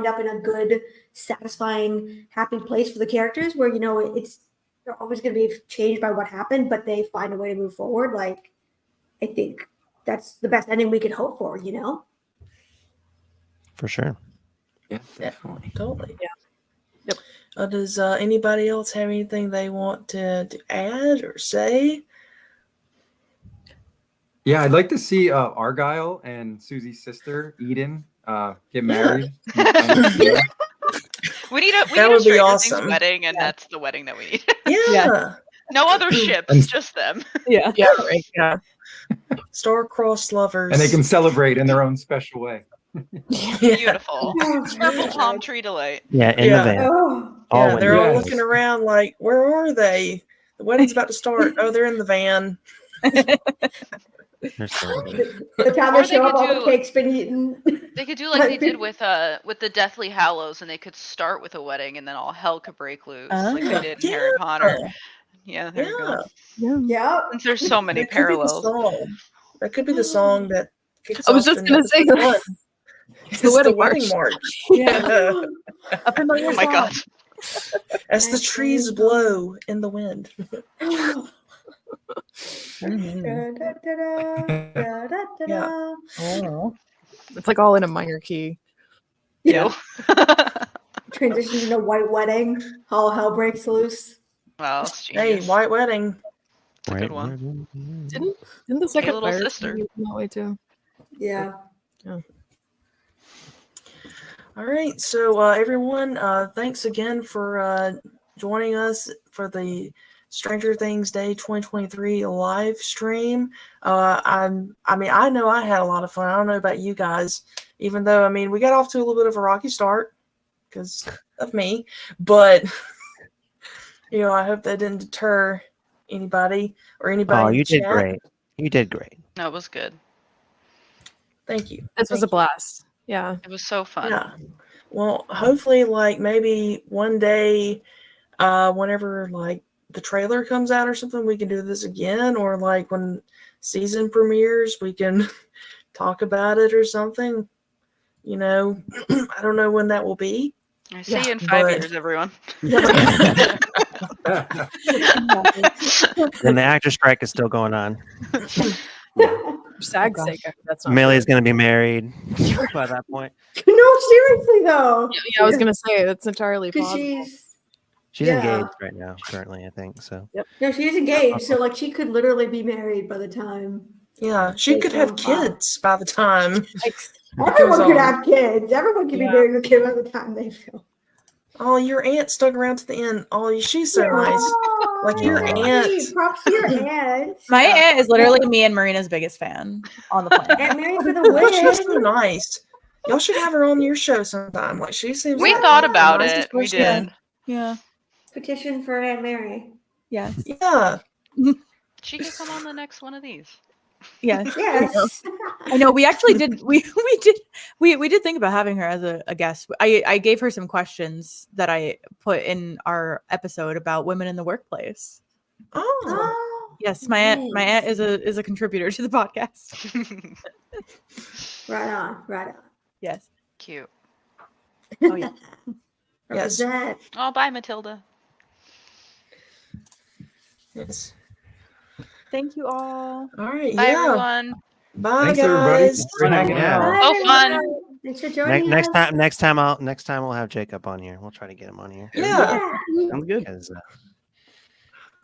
up in a good, satisfying, happy place for the characters where they're always going to be changed by what happened, but they find a way to move forward, like, I think that's the best ending we could hope for, For sure. Yeah, definitely. Totally. Yeah. Yep. Does anybody else have anything they want to add or say? Yeah, I'd like to see Argyle and Susie's sister, Eden, get married. We need a would be Stranger awesome. Things wedding, and that's the wedding that we need. Yeah. No other ships, just them. Yeah, right. Yeah. Star-crossed lovers. And they can celebrate in their own special way. Beautiful. Oh, Purple palm God. tree delight. Yeah, in Yeah. the van. Oh, All Yeah, they're all Yes. looking around like, where are they? The wedding's about to start. Oh, they're in the van. They're still in the time Or they they show up, could all the do- cake's been eaten. They could do like they did with the Deathly Hallows, and they could start with a wedding, and then all hell could break loose, like they did in Harry Potter. Yeah, there you go. Yep. Since there's so many That could be the parallels. song. That could be the song that kicks I was off just the gonna next say one. that. It's the wedding wedding march. march. Yeah. A familiar Oh my song. god. As the trees blow in the wind. Mhm. Yeah. Oh. It's like all in a minor key. Ew. Transitions into white wedding. All hell breaks loose. Wow, that's Hey, genius. white wedding. It's a good one. Didn't the second Little Pirates Sister. movie come that way too? Yeah. All right. So, everyone, thanks again for joining us for the Stranger Things Day 2023 live stream. I know I had a lot of fun. I don't know about you guys, even though, I mean, we got off to a little bit of a rocky start because of me, but, I hope that didn't deter anybody or anybody Oh, in the you did chat. great. You did great. No, it was good. Thank you. This was a blast. Yeah. It was so fun. Yeah. Well, hopefully, like, maybe one day, whenever, like, the trailer comes out or something, we can do this again, or, like, when season premieres, we can talk about it or something. I don't know when that will be. I see you in 5 but- years, everyone. And the actor strike is still going on. For SAG's sake, that's not Millie's going to be married by that point. No, seriously though. Yeah, I was gonna say that's entirely Because possible. She's Yeah. engaged right now, currently, I think. So No, she is engaged, so like she could literally be married by the time. Yeah, she could have kids by the time. Everyone goes could on. have kids. Everyone could be Yeah. married with a kid by the time they film. Oh, your aunt stuck around to the end. Oh, she's so nice. Like your Aw. aunt. Props to your aunt. My aunt is literally me and Marina's biggest fan on the planet. Aunt Mary for the Oh, she's so win. nice. Y'all should have her on your show sometime. Like she seems. We like thought the about nicest it. We person. did. Yeah. Petition for Aunt Mary. Yes. Yeah. She could come on the next one of these. Yes. Yes. I know. We actually did. We did think about having her as a guest. I gave her some questions that I put in our episode about women in the workplace. Oh. Oh, Yes, my aunt is a contributor to the podcast. right on, right on. Yes. Cute. Oh yeah. Yes. Represent. Oh, bye, Matilda. Yes. Thank you all. All right. Bye, yeah. everyone. Bye, Thanks, everybody. guys. Thanks for hanging Yeah. out. Bye, So fun. everyone. Thanks for joining next us. next time we'll have Jacob on here. We'll try to get him on here. Yeah. Yeah. Sounds good. Because,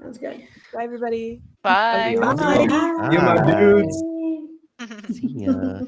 Sounds good. Bye everybody. Bye. Bye. You, my dudes. Bye. see ya.